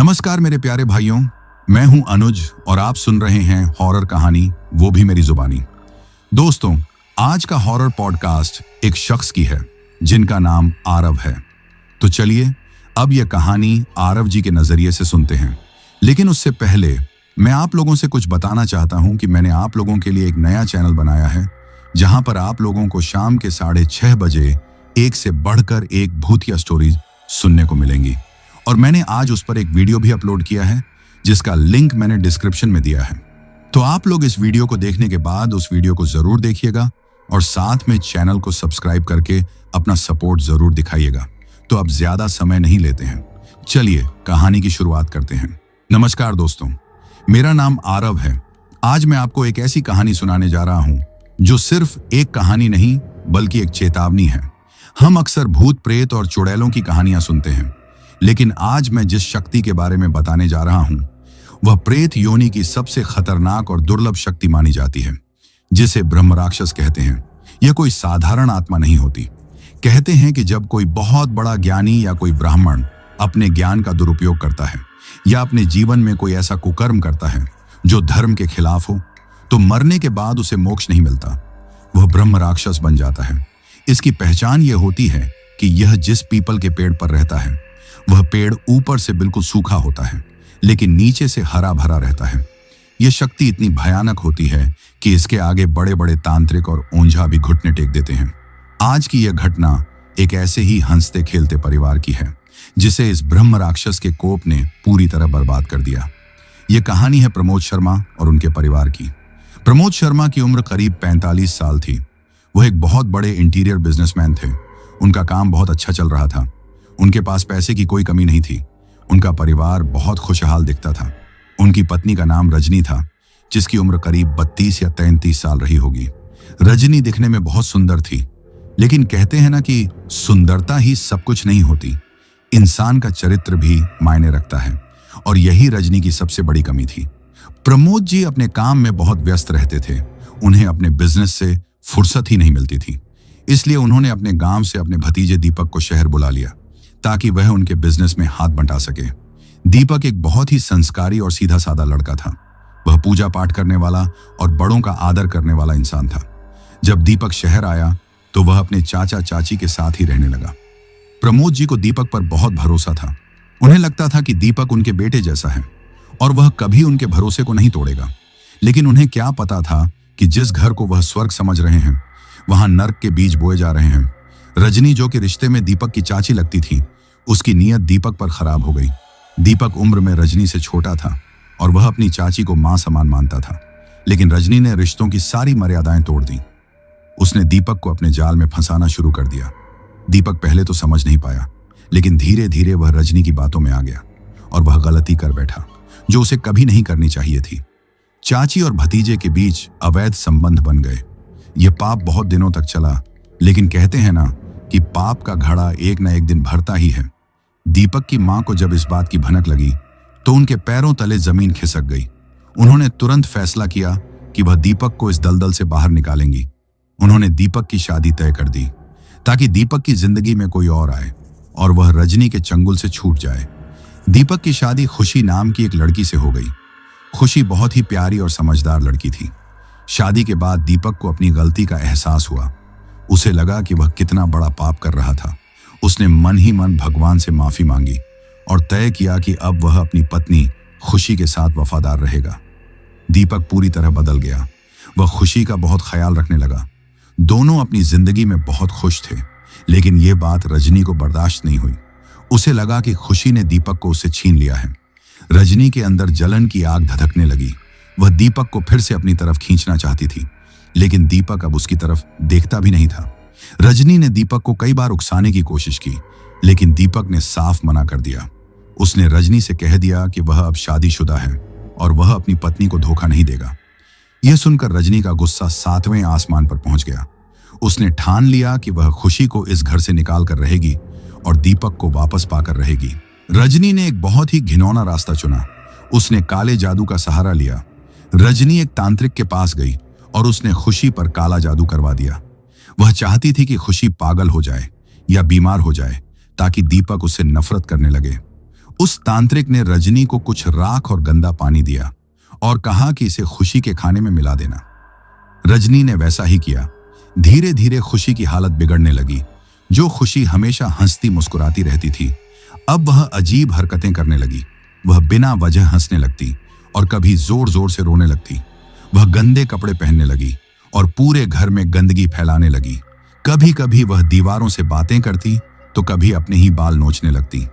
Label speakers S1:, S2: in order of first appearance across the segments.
S1: नमस्कार मेरे प्यारे भाइयों, मैं हूं अनुज और आप सुन रहे हैं हॉरर कहानी, वो भी मेरी जुबानी। दोस्तों, आज का हॉरर पॉडकास्ट एक शख्स की है जिनका नाम आरव है। तो चलिए अब यह कहानी आरव जी के नजरिए से सुनते हैं। लेकिन उससे पहले मैं आप लोगों से कुछ बताना चाहता हूं कि मैंने आप लोगों के लिए एक नया चैनल बनाया है जहां पर आप लोगों को शाम के 6:30 बजे एक से बढ़कर एक भूतिया स्टोरी सुनने को मिलेंगी। और मैंने आज उस पर एक वीडियो भी अपलोड किया है जिसका लिंक मैंने डिस्क्रिप्शन में दिया है। तो आप लोग इस वीडियो को देखने के बाद उस वीडियो को जरूर देखिएगा और साथ में चैनल को सब्सक्राइब करके अपना सपोर्ट जरूर दिखाइएगा। तो अब ज्यादा समय नहीं लेते हैं, चलिए कहानी की शुरुआत करते हैं। नमस्कार दोस्तों, मेरा नाम आरव है। आज मैं आपको एक ऐसी कहानी सुनाने जा रहा हूं जो सिर्फ एक कहानी नहीं बल्कि एक चेतावनी है। हम अक्सर भूत प्रेत और चुड़ैलों की कहानियां सुनते हैं, लेकिन आज मैं जिस शक्ति के बारे में बताने जा रहा हूं वह प्रेत योनि की सबसे खतरनाक और दुर्लभ शक्ति मानी जाती है, जिसे ब्रह्म राक्षस कहते हैं। यह कोई साधारण आत्मा नहीं होती। कहते हैं कि जब कोई बहुत बड़ा ज्ञानी या कोई ब्राह्मण अपने ज्ञान का दुरुपयोग करता है या अपने जीवन में कोई ऐसा कुकर्म करता है जो धर्म के खिलाफ हो, तो मरने के बाद उसे मोक्ष नहीं मिलता, वह ब्रह्म राक्षस बन जाता है। इसकी पहचान यह होती है कि यह जिस पीपल के पेड़ पर रहता है वह पेड़ ऊपर से बिल्कुल सूखा होता है लेकिन नीचे से हरा भरा रहता है। यह शक्ति इतनी भयानक होती है कि इसके आगे बड़े बड़े तांत्रिक और ओंझा भी घुटने टेक देते हैं। आज की यह घटना एक ऐसे ही हंसते खेलते परिवार की है जिसे इस ब्रह्म राक्षस के कोप ने पूरी तरह बर्बाद कर दिया। यह कहानी है प्रमोद शर्मा और उनके परिवार की। प्रमोद शर्मा की उम्र करीब 45 साल थी। वह एक बहुत बड़े इंटीरियर बिजनेसमैन थे। उनका काम बहुत अच्छा चल रहा था। उनके पास पैसे की कोई कमी नहीं थी। उनका परिवार बहुत खुशहाल दिखता था। उनकी पत्नी का नाम रजनी था, जिसकी उम्र करीब 32 या 33 साल रही होगी। रजनी दिखने में बहुत सुंदर थी, लेकिन कहते हैं ना कि सुंदरता ही सब कुछ नहीं होती, इंसान का चरित्र भी मायने रखता है, और यही रजनी की सबसे बड़ी कमी थी। प्रमोद जी अपने काम में बहुत व्यस्त रहते थे। उन्हें अपने बिजनेस से फुर्सत ही नहीं मिलती थी। इसलिए उन्होंने अपने गांव से अपने भतीजे दीपक को शहर बुला लिया ताकि वह उनके बिजनेस में हाथ बंटा सके। दीपक एक बहुत ही संस्कारी और सीधा साधा लड़का था। वह पूजा पाठ करने वाला और बड़ों का आदर करने वाला इंसान था। जब दीपक शहर आया तो वह अपने चाचा चाची के साथ ही रहने लगा। प्रमोद जी को दीपक पर बहुत भरोसा था। उन्हें लगता था कि दीपक उनके बेटे जैसा है और वह कभी उनके भरोसे को नहीं तोड़ेगा। लेकिन उन्हें क्या पता था कि जिस घर को वह स्वर्ग समझ रहे हैं वहां नर्क के बीज बोए जा रहे हैं। रजनी, जो कि रिश्ते में दीपक की चाची लगती थी, उसकी नीयत दीपक पर खराब हो गई। दीपक उम्र में रजनी से छोटा था और वह अपनी चाची को मां समान मानता था, लेकिन रजनी ने रिश्तों की सारी मर्यादाएं तोड़ दी। उसने दीपक को अपने जाल में फंसाना शुरू कर दिया। दीपक पहले तो समझ नहीं पाया, लेकिन धीरे धीरे वह रजनी की बातों में आ गया और वह गलती कर बैठा जो उसे कभी नहीं करनी चाहिए थी। चाची और भतीजे के बीच अवैध संबंध बन गए। यह पाप बहुत दिनों तक चला, लेकिन कहते हैं ना कि पाप का घड़ा एक न एक दिन भरता ही है। दीपक की मां को जब इस बात की भनक लगी तो उनके पैरों तले जमीन खिसक गई। उन्होंने तुरंत फैसला किया कि वह दीपक को इस दलदल से बाहर निकालेंगी। उन्होंने दीपक की शादी तय कर दी ताकि दीपक की जिंदगी में कोई और आए और वह रजनी के चंगुल से छूट जाए। दीपक की शादी खुशी नाम की एक लड़की से हो गई। खुशी बहुत ही प्यारी और समझदार लड़की थी। शादी के बाद दीपक को अपनी गलती का एहसास हुआ। उसे लगा कि वह कितना बड़ा पाप कर रहा था। उसने मन ही मन भगवान से माफी मांगी और तय किया कि अब वह अपनी पत्नी खुशी के साथ वफादार रहेगा। दीपक पूरी तरह बदल गया। वह खुशी का बहुत ख्याल रखने लगा। दोनों अपनी जिंदगी में बहुत खुश थे, लेकिन यह बात रजनी को बर्दाश्त नहीं हुई। उसे लगा कि खुशी ने दीपक को उससे छीन लिया है। रजनी के अंदर जलन की आग धधकने लगी। वह दीपक को फिर से अपनी तरफ खींचना चाहती थी, लेकिन दीपक अब उसकी तरफ देखता भी नहीं था। रजनी ने दीपक को कई बार उकसाने की कोशिश की, लेकिन दीपक ने साफ मना कर दिया। उसने रजनी से कह दिया कि वह अब शादीशुदा है और वह अपनी पत्नी को धोखा नहीं देगा। यह सुनकर रजनी का गुस्सा 7वें आसमान पर पहुंच गया। उसने ठान लिया कि वह खुशी को इस घर से निकाल कर रहेगी और दीपक को वापस पाकर रहेगी। रजनी ने एक बहुत ही घिनौना रास्ता चुना। उसने काले जादू का सहारा लिया। रजनी एक तांत्रिक के पास गई और उसने खुशी पर काला जादू करवा दिया। वह चाहती थी कि खुशी पागल हो जाए या बीमार हो जाए ताकि दीपक उससे नफरत करने लगे। उस तांत्रिक ने रजनी को कुछ राख और गंदा पानी दिया और कहा कि इसे खुशी के खाने में मिला देना। रजनी ने वैसा ही किया। धीरे धीरे खुशी की हालत बिगड़ने लगी। जो खुशी हमेशा हंसती मुस्कुराती रहती थी, अब वह अजीब हरकतें करने लगी। वह बिना वजह हंसने लगती और कभी जोर जोर से रोने लगती। वह गंदे कपड़े पहनने लगी और पूरे घर में गंदगी फैलाने लगी। कभी कभी वह दीवारों से बातें करती तो कभी अपने ही बाल नोचने लगती।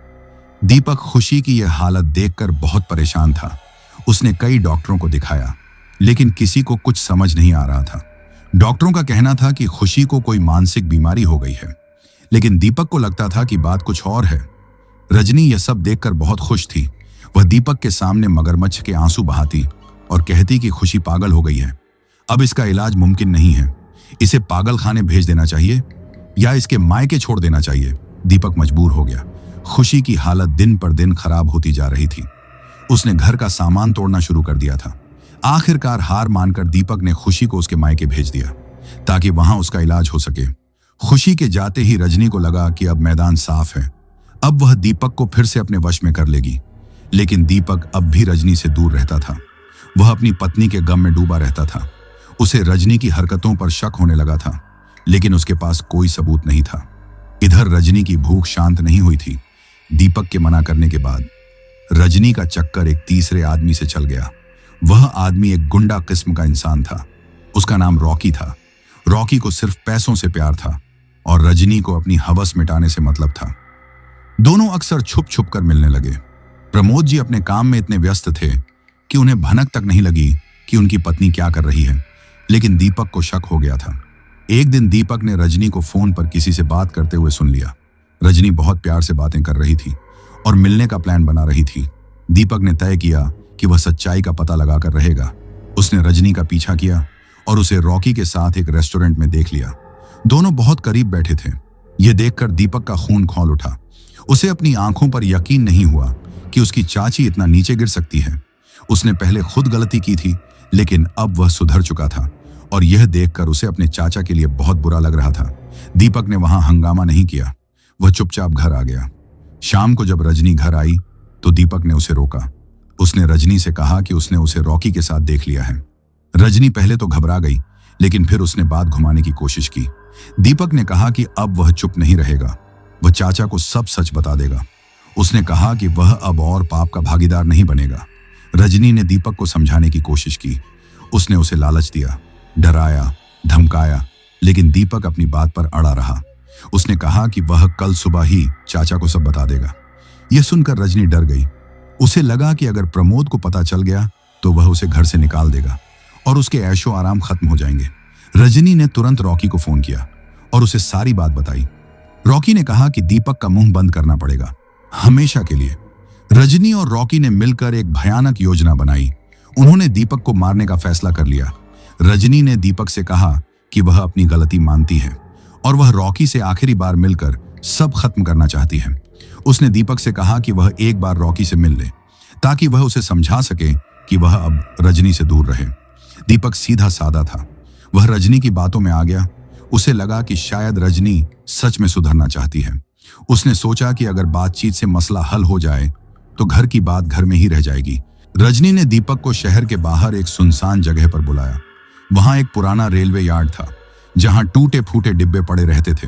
S1: दीपक खुशी की यह हालत देखकर बहुत परेशान था। उसने कई डॉक्टरों को दिखाया, लेकिन किसी को कुछ समझ नहीं आ रहा था। डॉक्टरों का कहना था कि खुशी को कोई मानसिक बीमारी हो गई है, लेकिन दीपक को लगता था कि बात कुछ और है। रजनी यह सब देखकर बहुत खुश थी। वह दीपक के सामने मगरमच्छ के आंसू बहाती और कहती कि खुशी पागल हो गई है, अब इसका इलाज मुमकिन नहीं है, इसे पागल खाने भेज देना चाहिए या इसके मायके छोड़ देना चाहिए। दीपक मजबूर हो गया। खुशी की हालत दिन पर दिन खराब होती जा रही थी। उसने घर का सामान तोड़ना शुरू कर दिया था। आखिरकार हार मानकर दीपक ने खुशी को उसके मायके भेज दिया ताकि वहां उसका इलाज हो सके। खुशी के जाते ही रजनी को लगा कि अब मैदान साफ है, अब वह दीपक को फिर से अपने वश में कर लेगी। लेकिन दीपक अब भी रजनी से दूर रहता था। वह अपनी पत्नी के गम में डूबा रहता था। उसे रजनी की हरकतों पर शक होने लगा था, लेकिन उसके पास कोई सबूत नहीं था। इधर रजनी की भूख शांत नहीं हुई थी। दीपक के मना करने के बाद रजनी का चक्कर एक तीसरे आदमी से चल गया। वह आदमी एक गुंडा किस्म का इंसान था। उसका नाम रॉकी था। रॉकी को सिर्फ पैसों से प्यार था और रजनी को अपनी हवस मिटाने से मतलब था। दोनों अक्सर छुप छुप कर मिलने लगे। प्रमोद जी अपने काम में इतने व्यस्त थे कि उन्हें भनक तक नहीं लगी कि उनकी पत्नी क्या कर रही है, लेकिन दीपक को शक हो गया था। एक दिन दीपक ने रजनी को फोन पर किसी से बात करते हुए सुन लिया। रजनी बहुत प्यार से बातें कर रही थी और मिलने का प्लान बना रही थी। दीपक ने तय किया कि वह सच्चाई का पता लगाकर रहेगा। उसने रजनी का पीछा किया और उसे रॉकी के साथ एक रेस्टोरेंट में देख लिया। दोनों बहुत करीब बैठे थे। यह देखकर दीपक का खून खौल उठा। उसे अपनी आंखों पर यकीन नहीं हुआ कि उसकी चाची इतना नीचे गिर सकती है। उसने पहले खुद गलती की थी, लेकिन अब वह सुधर चुका था और यह देखकर उसे अपने चाचा के लिए बहुत बुरा लग रहा था। दीपक ने वहां हंगामा नहीं किया। वह चुपचाप घर आ गया। शाम को जब रजनी घर आई तो दीपक ने उसे रोका। उसने रजनी से कहा कि उसने उसे रॉकी के साथ देख लिया है। रजनी पहले तो घबरा गई, लेकिन फिर उसने बात घुमाने की कोशिश की। दीपक ने कहा कि अब वह चुप नहीं रहेगा, वह चाचा को सब सच बता देगा। उसने कहा कि वह अब और पाप का भागीदार नहीं बनेगा। रजनी ने दीपक को समझाने की कोशिश की। उसने उसे लालच दिया, डराया, धमकाया, लेकिन दीपक अपनी बात पर अड़ा रहा। उसने कहा कि वह कल सुबह ही चाचा को सब बता देगा। यह सुनकर रजनी डर गई। उसे लगा कि अगर प्रमोद को पता चल गया तो वह उसे घर से निकाल देगा और उसके ऐशो आराम खत्म हो जाएंगे। रजनी ने तुरंत रॉकी को फोन किया और उसे सारी बात बताई। रॉकी ने कहा कि दीपक का मुंह बंद करना पड़ेगा, हमेशा के लिए। रजनी और रॉकी ने मिलकर एक भयानक योजना बनाई। उन्होंने दीपक को मारने का फैसला कर लिया। रजनी ने दीपक से कहा कि वह अपनी गलती मानती है और वह रॉकी से आखिरी बार मिलकर सब खत्म करना चाहती है। उसने दीपक से कहा कि वह एक बार रॉकी से मिल ले ताकि वह उसे समझा सके कि वह अब रजनी से दूर रहे। दीपक सीधा साधा था। वह रजनी की बातों में आ गया। उसे लगा कि शायद रजनी सच में सुधरना चाहती है। उसने सोचा कि अगर बातचीत से मसला हल हो जाए तो घर की बात घर में ही रह जाएगी। रजनी ने दीपक को शहर के बाहर एक सुनसान जगह पर बुलाया। वहां एक पुराना रेलवे यार्ड था जहां टूटे फूटे डिब्बे पड़े रहते थे।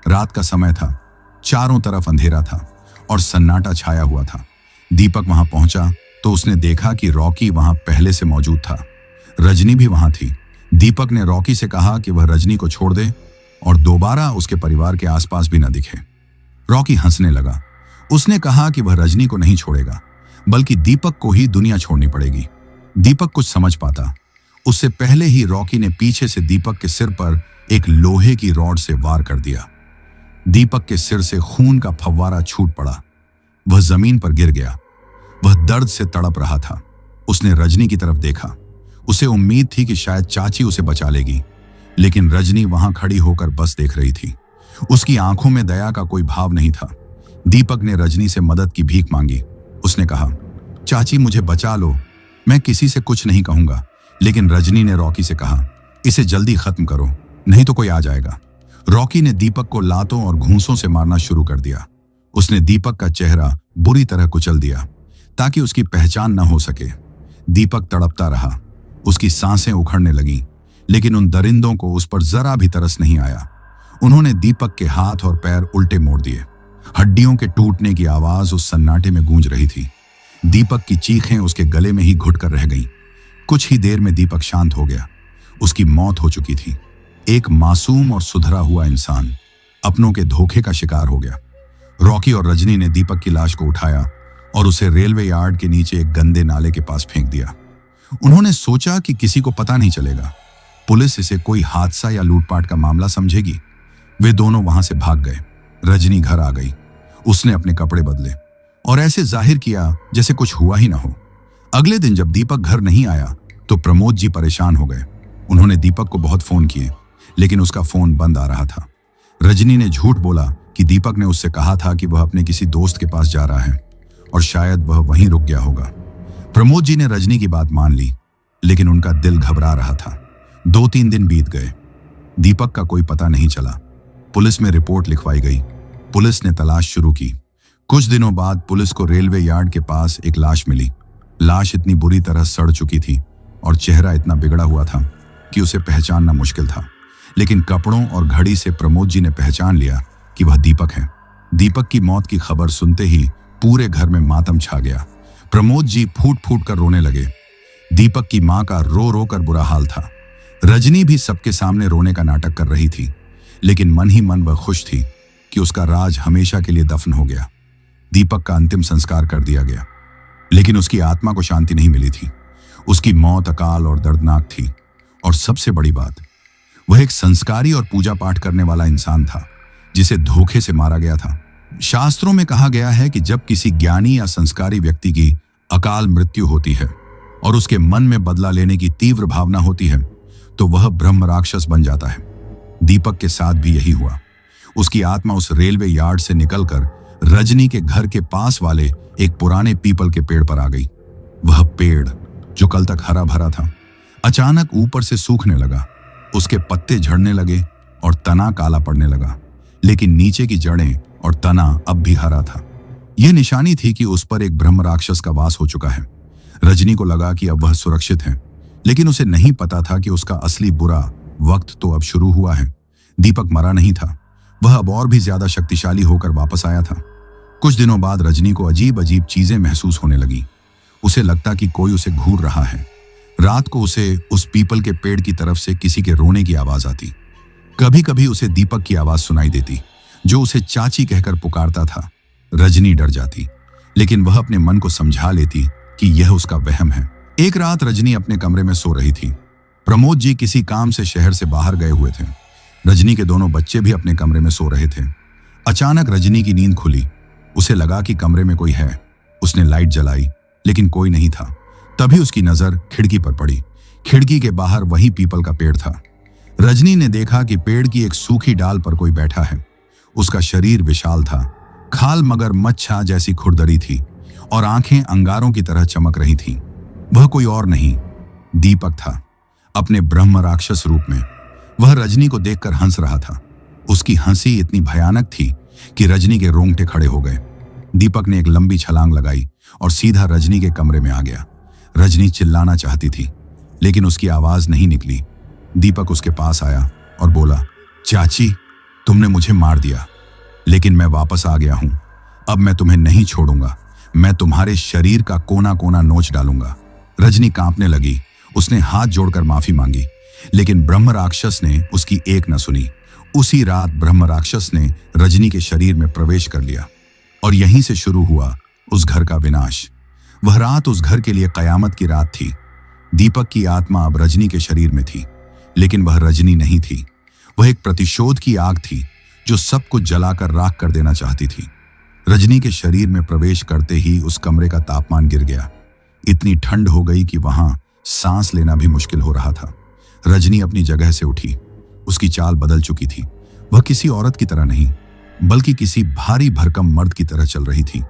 S1: रात का समय था, चारों तरफ अंधेरा था और सन्नाटा छाया हुआ था। दीपक वहां पहुंचा तो उसने देखा कि रॉकी वहां पहले से मौजूद था। रजनी भी वहां थी। दीपक ने रॉकी से कहा कि वह रजनी को छोड़ दे और दोबारा उसके परिवार के आसपास भी न दिखे। रॉकी हंसने लगा। उसने कहा कि वह रजनी को नहीं छोड़ेगा, बल्कि दीपक को ही दुनिया छोड़नी पड़ेगी। दीपक कुछ समझ पाता उससे पहले ही रॉकी ने पीछे से दीपक के सिर पर एक लोहे की रॉड से वार कर दिया। दीपक के सिर से खून का फव्वारा छूट पड़ा। वह जमीन पर गिर गया। वह दर्द से तड़प रहा था। उसने रजनी की तरफ देखा। उसे उम्मीद थी कि शायद चाची उसे बचा लेगी, लेकिन रजनी वहां खड़ी होकर बस देख रही थी। उसकी आंखों में दया का कोई भाव नहीं था। दीपक ने रजनी से मदद की भीख मांगी। उसने कहा, चाची मुझे बचा लो, मैं किसी से कुछ नहीं कहूंगा। लेकिन रजनी ने रॉकी से कहा, इसे जल्दी खत्म करो, नहीं तो कोई आ जाएगा। रॉकी ने दीपक को लातों और घूंसों से मारना शुरू कर दिया। उसने दीपक का चेहरा बुरी तरह कुचल दिया ताकि उसकी पहचान न हो सके। दीपक तड़पता रहा, उसकी सांसें उखड़ने लगीं, लेकिन उन दरिंदों को उस पर जरा भी तरस नहीं आया। उन्होंने दीपक के हाथ और पैर उल्टे मोड़ दिए। हड्डियों के टूटने की आवाज उस सन्नाटे में गूंज रही थी। दीपक की चीखें उसके गले में ही घुट कर रह गईं। कुछ ही देर में दीपक शांत हो गया। उसकी मौत हो चुकी थी। एक मासूम और सुधरा हुआ इंसान अपनों के धोखे का शिकार हो गया। रॉकी और रजनी ने दीपक की लाश को उठाया और उसे रेलवे यार्ड के नीचे एक गंदे नाले के पास फेंक दिया। उन्होंने सोचा कि किसी को पता नहीं चलेगा, पुलिस इसे कोई हादसा या लूटपाट का मामला समझेगी। वे दोनों वहां से भाग गए। रजनी घर आ गई। उसने अपने कपड़े बदले और ऐसे जाहिर किया जैसे कुछ हुआ ही ना हो। अगले दिन जब दीपक घर नहीं आया तो प्रमोद जी परेशान हो गए। उन्होंने दीपक को बहुत फोन किए, लेकिन उसका फोन बंद आ रहा था। रजनी ने झूठ बोला कि दीपक ने उससे कहा था कि वह अपने किसी दोस्त के पास जा रहा है और शायद वह वहीं रुक गया होगा। प्रमोद जी ने रजनी की बात मान ली, लेकिन उनका दिल घबरा रहा था। 2-3 दिन बीत गए। दीपक का कोई पता नहीं चला। पुलिस में रिपोर्ट लिखवाई गई। पुलिस ने तलाश शुरू की। कुछ दिनों बाद पुलिस को रेलवे यार्ड के पास एक लाश मिली। लाश इतनी बुरी तरह सड़ चुकी थी और चेहरा इतना बिगड़ा हुआ था कि उसे पहचानना मुश्किल था, लेकिन कपड़ों और घड़ी से प्रमोद जी ने पहचान लिया कि वह दीपक है। दीपक की मौत की खबर सुनते ही पूरे घर में मातम छा गया। प्रमोद जी फूट फूट कर रोने लगे। दीपक की मां का रो रो कर बुरा हाल था। रजनी भी सबके सामने रोने का नाटक कर रही थी, लेकिन मन ही मन वह खुश थी कि उसका राज हमेशा के लिए दफन हो गया। दीपक का अंतिम संस्कार कर दिया गया, लेकिन उसकी आत्मा को शांति नहीं मिली थी। उसकी मौत अकाल और दर्दनाक थी, और सबसे बड़ी बात, वह एक संस्कारी और पूजा पाठ करने वाला इंसान था जिसे धोखे से मारा गया था। शास्त्रों में कहा गया है कि जब किसी ज्ञानी या संस्कारी व्यक्ति की अकाल मृत्यु होती है और उसके मन में बदला लेने की तीव्र भावना होती है तो वह ब्रह्म राक्षस बन जाता है। दीपक के साथ भी यही हुआ। उसकी आत्मा उस रेलवे यार्ड से निकलकर रजनी के घर के पास वाले एक पुराने पीपल के पेड़ पर आ गई। वह पेड़ जो कल तक हरा भरा था, अचानक ऊपर से सूखने लगा। उसके पत्ते झड़ने लगे और तना काला पड़ने लगा, लेकिन नीचे की जड़ें और तना अब भी हरा था। यह निशानी थी कि उस पर एक ब्रह्म राक्षस का वास हो चुका है। रजनी को लगा कि अब वह सुरक्षित है, लेकिन उसे नहीं पता था कि उसका असली बुरा वक्त तो अब शुरू हुआ है। दीपक मरा नहीं था, वह अब और भी ज्यादा शक्तिशाली होकर वापस आया था। कुछ दिनों बाद रजनी को अजीब अजीब चीजें महसूस होने लगी। उसे लगता कि कोई उसे घूर रहा है। रात को उसे उस पीपल के पेड़ की तरफ से किसी के रोने की आवाज आती। कभी कभी उसे दीपक की आवाज सुनाई देती, जो उसे चाची कहकर पुकारता था। रजनी डर जाती, लेकिन वह अपने मन को समझा लेती कि यह उसका वहम है। एक रात रजनी अपने कमरे में सो रही थी। प्रमोद जी किसी काम से शहर से बाहर गए हुए थे। रजनी के दोनों बच्चे भी अपने कमरे में सो रहे थे। अचानक रजनी की नींद खुली। उसे लगा कि कमरे में कोई है। उसने लाइट जलाई, लेकिन कोई नहीं था। तभी उसकी नजर खिड़की पर पड़ी। खिड़की के बाहर वही पीपल का पेड़ था। रजनी ने देखा कि पेड़ की एक सूखी डाल पर कोई बैठा है। उसका शरीर विशाल था, खाल मगर मच्छा जैसी खुरदरी थी और आंखें अंगारों की तरह चमक रही थीं। वह कोई और नहीं, दीपक था, अपने ब्रह्म राक्षस रूप में। वह रजनी को देखकर हंस रहा था। उसकी हंसी इतनी भयानक थी कि रजनी के रोंगटे खड़े हो गए। दीपक ने एक लंबी छलांग लगाई और सीधा रजनी के कमरे में आ गया। रजनी चिल्लाना चाहती थी, लेकिन उसकी आवाज नहीं निकली। दीपक उसके पास आया और बोला, चाची, तुमने मुझे मार दिया, लेकिन मैं वापस आ गया हूं। अब मैं तुम्हें नहीं छोड़ूंगा। मैं तुम्हारे शरीर का कोना कोना नोच डालूंगा। रजनी कांपने लगी। उसने हाथ जोड़कर माफी मांगी, लेकिन ब्रह्म राक्षस ने उसकी एक न सुनी। उसी रात ब्रह्म राक्षस ने रजनी के शरीर में प्रवेश कर लिया और यहीं से शुरू हुआ उस घर का विनाश। वह रात उस घर के लिए कयामत की रात थी। दीपक की आत्मा अब रजनी के शरीर में थी, लेकिन वह रजनी नहीं थी। वह एक प्रतिशोध की आग थी जो सब कुछ जलाकर राख कर देना चाहती थी। रजनी के शरीर में प्रवेश करते ही उस कमरे का तापमान गिर गया। इतनी ठंड हो गई कि वहां सांस लेना भी मुश्किल हो रहा था। रजनी अपनी जगह से उठी। उसकी चाल बदल चुकी थी। वह किसी औरत की तरह नहीं, बल्कि किसी भारी भरकम मर्द की तरह चल रही थी।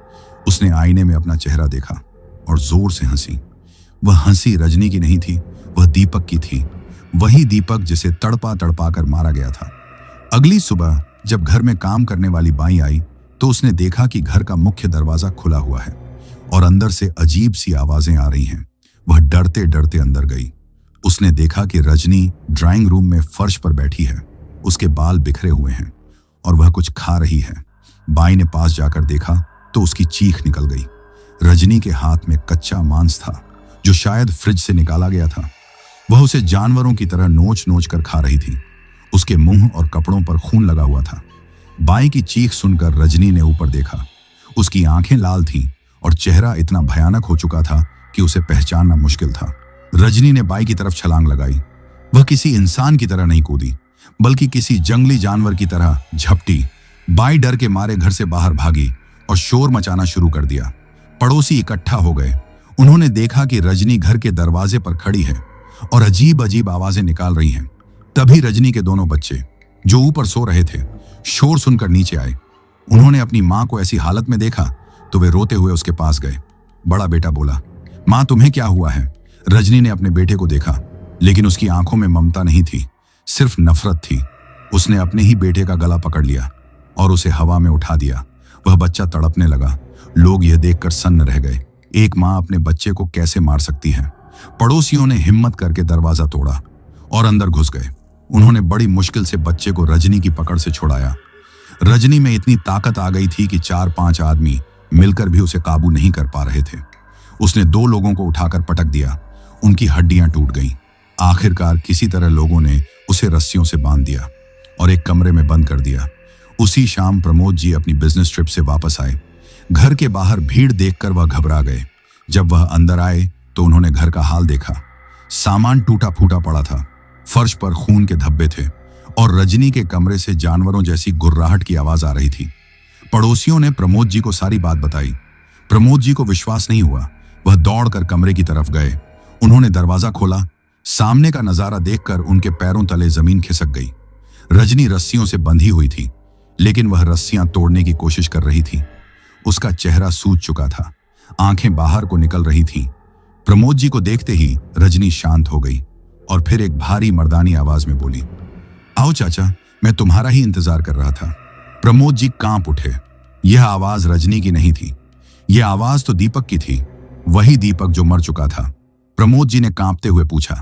S1: उसने आईने में अपना चेहरा देखा और जोर से हंसी। वह हंसी रजनी की नहीं थी, वह दीपक की थी। वही दीपक जिसे तड़पा तड़पा कर मारा गया था। अगली सुबह जब घर में काम करने वाली बाई आई तो उसने देखा कि घर का मुख्य दरवाजा खुला हुआ है और अंदर से अजीब सी आवाजें आ रही हैं। वह डरते डरते अंदर गई। उसने देखा कि रजनी ड्राइंग रूम में फर्श पर बैठी है। उसके बाल बिखरे हुए हैं और वह कुछ खा रही है। बाई ने पास जाकर देखा तो उसकी चीख निकल गई। रजनी के हाथ में कच्चा मांस था जो शायद फ्रिज से निकाला गया था। वह उसे जानवरों की तरह नोच नोच कर खा रही थी। उसके मुंह और कपड़ों पर खून लगा हुआ था। बाई की चीख सुनकर रजनी ने ऊपर देखा। उसकी आंखें लाल थीं और चेहरा इतना भयानक हो चुका था कि उसे पहचानना मुश्किल था। रजनी ने बाई की तरफ छलांग लगाई। वह किसी इंसान की तरह नहीं कूदी, बल्कि किसी जंगली जानवर की तरह झपटी। बाई डर के मारे घर से बाहर भागी और शोर मचाना शुरू कर दिया। पड़ोसी इकट्ठा हो गए। उन्होंने देखा कि रजनी घर के दरवाजे पर खड़ी है और अजीब अजीब आवाजें निकाल रही हैं। तभी रजनी के दोनों बच्चे जो ऊपर सो रहे थे शोर सुनकर नीचे आए। उन्होंने अपनी मां को ऐसी हालत में देखा तो वे रोते हुए उसके पास गए। बड़ा बेटा बोला, मां तुम्हें क्या हुआ है? रजनी ने अपने बेटे को देखा, लेकिन उसकी आंखों में ममता नहीं थी, सिर्फ नफरत थी। उसने अपने ही बेटे का गला पकड़ लिया और उसे हवा में उठा दिया। वह बच्चा तड़पने लगा। लोग यह देखकर सन्न रह गए। एक मां अपने बच्चे को कैसे मार सकती है? पड़ोसियों ने हिम्मत करके दरवाजा तोड़ा और अंदर घुस गए। उन्होंने बड़ी मुश्किल से बच्चे को रजनी की पकड़ से छुड़ाया। रजनी में इतनी ताकत आ गई थी कि 4-5 आदमी मिलकर भी उसे काबू नहीं कर पा रहे थे। उसने 2 लोगों को उठाकर पटक दिया। उनकी हड्डियां टूट गईं। आखिरकार किसी तरह लोगों ने उसे रस्सियों से बांध दिया और एक कमरे में बंद कर दिया। उसी शाम प्रमोद जी अपनी बिजनेस ट्रिप से वापस आए। घर के बाहर भीड़ देखकर वह घबरा गए। जब वह अंदर आए तो उन्होंने घर का हाल देखा। सामान टूटा फूटा पड़ा था, फर्श पर खून के धब्बे थे और रजनी के कमरे से जानवरों जैसी गुर्राहट की आवाज आ रही थी। पड़ोसियों ने प्रमोद जी को सारी बात बताई। प्रमोद जी को विश्वास नहीं हुआ। वह दौड़कर कमरे की तरफ गए। उन्होंने दरवाजा खोला। सामने का नजारा देखकर उनके पैरों तले जमीन खिसक गई। रजनी रस्सियों से बंधी हुई थी, लेकिन वह रस्सियां तोड़ने की कोशिश कर रही थी। उसका चेहरा सूज चुका था, आंखें बाहर को निकल रही थीं। प्रमोद जी को देखते ही रजनी शांत हो गई और फिर एक भारी मर्दानी आवाज में बोली, आओ चाचा, मैं तुम्हारा ही इंतजार कर रहा था। प्रमोद जी कांप उठे। यह आवाज रजनी की नहीं थी, यह आवाज तो दीपक की थी, वही दीपक जो मर चुका था। प्रमोद जी ने कांपते हुए पूछा,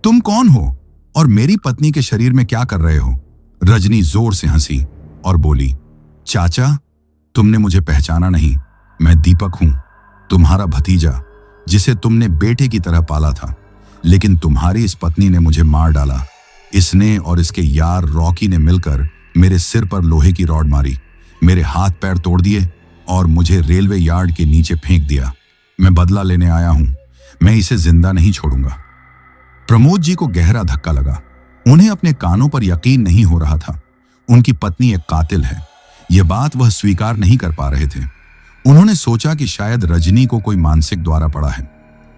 S1: तुम कौन हो और मेरी पत्नी के शरीर में क्या कर रहे हो? रजनी जोर से हंसी और बोली, चाचा, तुमने मुझे पहचाना नहीं। मैं दीपक हूं, तुम्हारा भतीजा, जिसे तुमने बेटे की तरह पाला था, लेकिन तुम्हारी इस पत्नी ने मुझे मार डाला। इसने और इसके यार रॉकी ने मिलकर मेरे सिर पर लोहे की रॉड मारी, मेरे हाथ पैर तोड़ दिए और मुझे रेलवे यार्ड के नीचे फेंक दिया। मैं बदला लेने आया हूं, मैं इसे जिंदा नहीं छोड़ूंगा। प्रमोद जी को गहरा धक्का लगा। उन्हें अपने कानों पर यकीन नहीं हो रहा था। उनकी पत्नी एक कातिल है, यह बात वह स्वीकार नहीं कर पा रहे थे। उन्होंने सोचा कि शायद रजनी को कोई मानसिक द्वारा पड़ा है।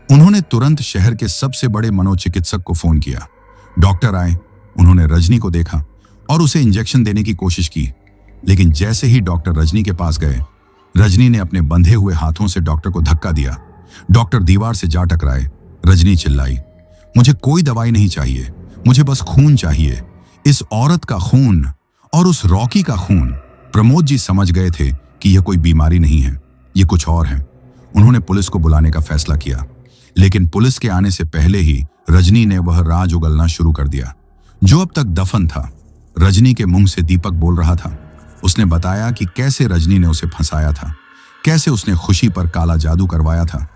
S1: उन्होंने तुरंत शहर के सबसे बड़े मनोचिकित्सक को फोन किया। डॉक्टर आए, उन्होंने रजनी को देखा और उसे इंजेक्शन देने की कोशिश की, लेकिन जैसे ही डॉक्टर रजनी के पास गए, रजनी ने अपने बंधे हुए हाथों से डॉक्टर को धक्का दिया। डॉक्टर दीवार से जा टकराए। रजनी चिल्लाई, मुझे कोई दवाई नहीं चाहिए, मुझे बस खून चाहिए, इस औरत का खून और उस रॉकी का खून। प्रमोद जी समझ गए थे कि यह कोई बीमारी नहीं है, यह कुछ और है। उन्होंने पुलिस को बुलाने का फैसला किया, लेकिन पुलिस के आने से पहले ही रजनी ने वह राज उगलना शुरू कर दिया जो अब तक दफन था। रजनी के मुंह से दीपक बोल रहा था। उसने बताया कि कैसे रजनी ने उसे फंसाया था, कैसे उसने खुशी पर काला जादू करवाया था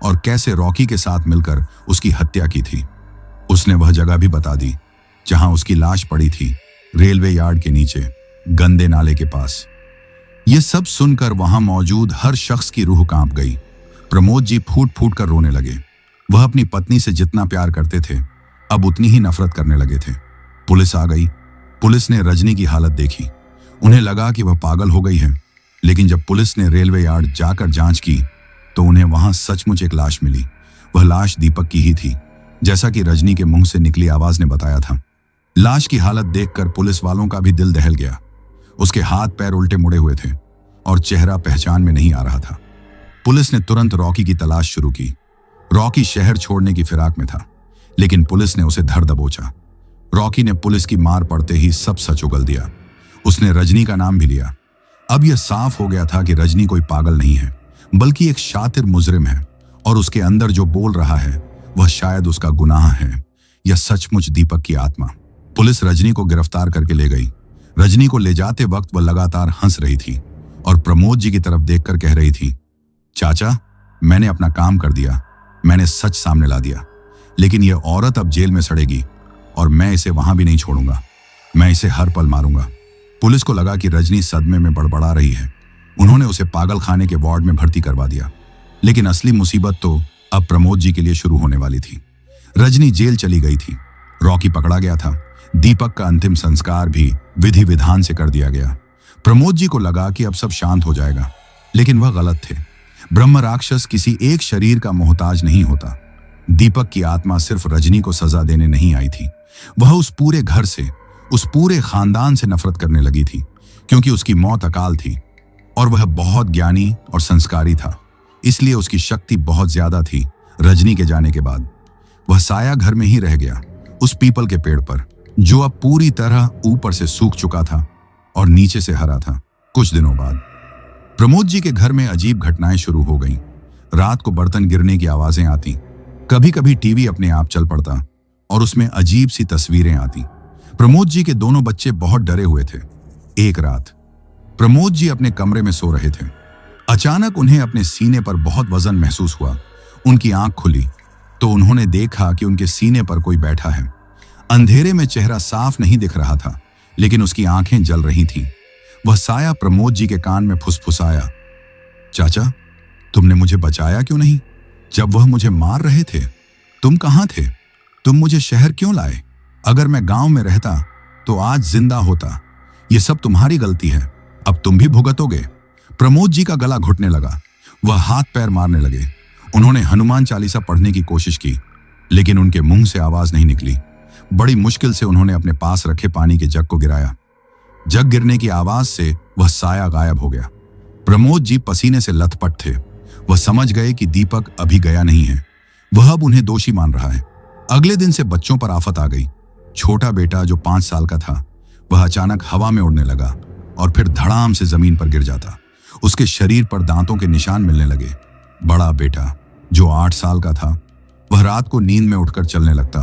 S1: और कैसे रॉकी के साथ मिलकर उसकी हत्या की थी। उसने वह जगह भी बता दी जहां उसकी लाश पड़ी थी, रेलवे यार्ड के नीचे, गंदे नाले के पास। यह सब सुनकर वहां मौजूद हर शख्स की रूह कांप गई। प्रमोद जी फूट फूट कर रोने लगे। वह अपनी पत्नी से जितना प्यार करते थे, अब उतनी ही नफरत करने लगे थे। पुलिस आ गई। पुलिस ने रजनी की हालत देखी। उन्हें लगा कि वह पागल हो गई है, लेकिन जब पुलिस ने रेलवे यार्ड जाकर जांच की तो उन्हें वहां सचमुच एक लाश मिली। वह लाश दीपक की ही थी, जैसा कि रजनी के मुंह से निकली आवाज ने बताया था। लाश की हालत देखकर पुलिस वालों का भी दिल दहल गया। उसके हाथ पैर उल्टे मुड़े हुए थे और चेहरा पहचान में नहीं आ रहा था। पुलिस ने तुरंत रॉकी की तलाश शुरू की। रॉकी शहर छोड़ने की फिराक में था, लेकिन पुलिस ने उसे धर दबोचा। रॉकी ने पुलिस की मार पड़ते ही सब सच उगल दिया। उसने रजनी का नाम भी लिया। अब यह साफ हो गया था कि रजनी कोई पागल नहीं है, बल्कि एक शातिर मुजरिम है, और उसके अंदर जो बोल रहा है वह शायद उसका गुनाह है या सचमुच दीपक की आत्मा। पुलिस रजनी को गिरफ्तार करके ले गई। रजनी को ले जाते वक्त वह लगातार हंस रही थी और प्रमोद जी की तरफ देखकर कह रही थी, चाचा, मैंने अपना काम कर दिया, मैंने सच सामने ला दिया, लेकिन यह औरत अब जेल में सड़ेगी और मैं इसे वहां भी नहीं छोड़ूंगा, मैं इसे हर पल मारूंगा। पुलिस को लगा कि रजनी सदमे में बड़बड़ा रही है। उन्होंने उसे पागल खाने के वार्ड में भर्ती करवा दिया। लेकिन असली मुसीबत तो अब प्रमोद जी के लिए शुरू होने वाली थी। रजनी जेल चली गई थी, रॉकी पकड़ा गया था, दीपक का अंतिम संस्कार भी विधि विधान से कर दिया गया। प्रमोद जी को लगा कि अब सब शांत हो जाएगा, लेकिन वह गलत थे। ब्रह्म राक्षस किसी एक शरीर का मोहताज नहीं होता। दीपक की आत्मा सिर्फ रजनी को सजा देने नहीं आई थी, वह उस पूरे घर से, उस पूरे खानदान से नफरत करने लगी थी, क्योंकि उसकी मौत अकाल थी और वह बहुत ज्ञानी और संस्कारी था, इसलिए उसकी शक्ति बहुत ज्यादा थी। रजनी के जाने के बाद वह साया घर में ही रह गया, उस पीपल के पेड़ पर, जो अब पूरी तरह ऊपर से सूख चुका था और नीचे से हरा था। कुछ दिनों बाद प्रमोद जी के घर में अजीब घटनाएं शुरू हो गईं। रात को बर्तन गिरने की आवाजें आती, कभी कभी टीवी अपने आप चल पड़ता और उसमें अजीब सी तस्वीरें आती। प्रमोद जी के दोनों बच्चे बहुत डरे हुए थे। एक रात प्रमोद जी अपने कमरे में सो रहे थे। अचानक उन्हें अपने सीने पर बहुत वजन महसूस हुआ। उनकी आंख खुली तो उन्होंने देखा कि उनके सीने पर कोई बैठा है। अंधेरे में चेहरा साफ नहीं दिख रहा था, लेकिन उसकी आंखें जल रही थीं। वह साया प्रमोद जी के कान में फुसफुसाया, चाचा, तुमने मुझे बचाया क्यों नहीं? जब वह मुझे मार रहे थे तुम कहां थे? तुम मुझे शहर क्यों लाए? अगर मैं गांव में रहता तो आज जिंदा होता। यह सब तुम्हारी गलती है, अब तुम भी भुगतोगे। प्रमोद जी का गला घुटने लगा, वह हाथ पैर मारने लगे। उन्होंने हनुमान चालीसा पढ़ने की कोशिश की, लेकिन उनके मुंह से आवाज नहीं निकली। बड़ी मुश्किल से उन्होंने अपने पास रखे पानी के जग को गिराया। जग गिरने की आवाज से वह साया गायब हो गया। प्रमोद जी पसीने से लथपथ थे। वह समझ गए कि दीपक अभी गया नहीं है, वह अब उन्हें दोषी मान रहा है। अगले दिन से बच्चों पर आफत आ गई। छोटा बेटा जो 5 साल का था, वह अचानक हवा में उड़ने लगा और फिर धड़ाम से जमीन पर गिर जाता। उसके शरीर पर दांतों के निशान मिलने लगे। बड़ा बेटा जो 8 साल का था, वह रात को नींद में उठकर चलने लगता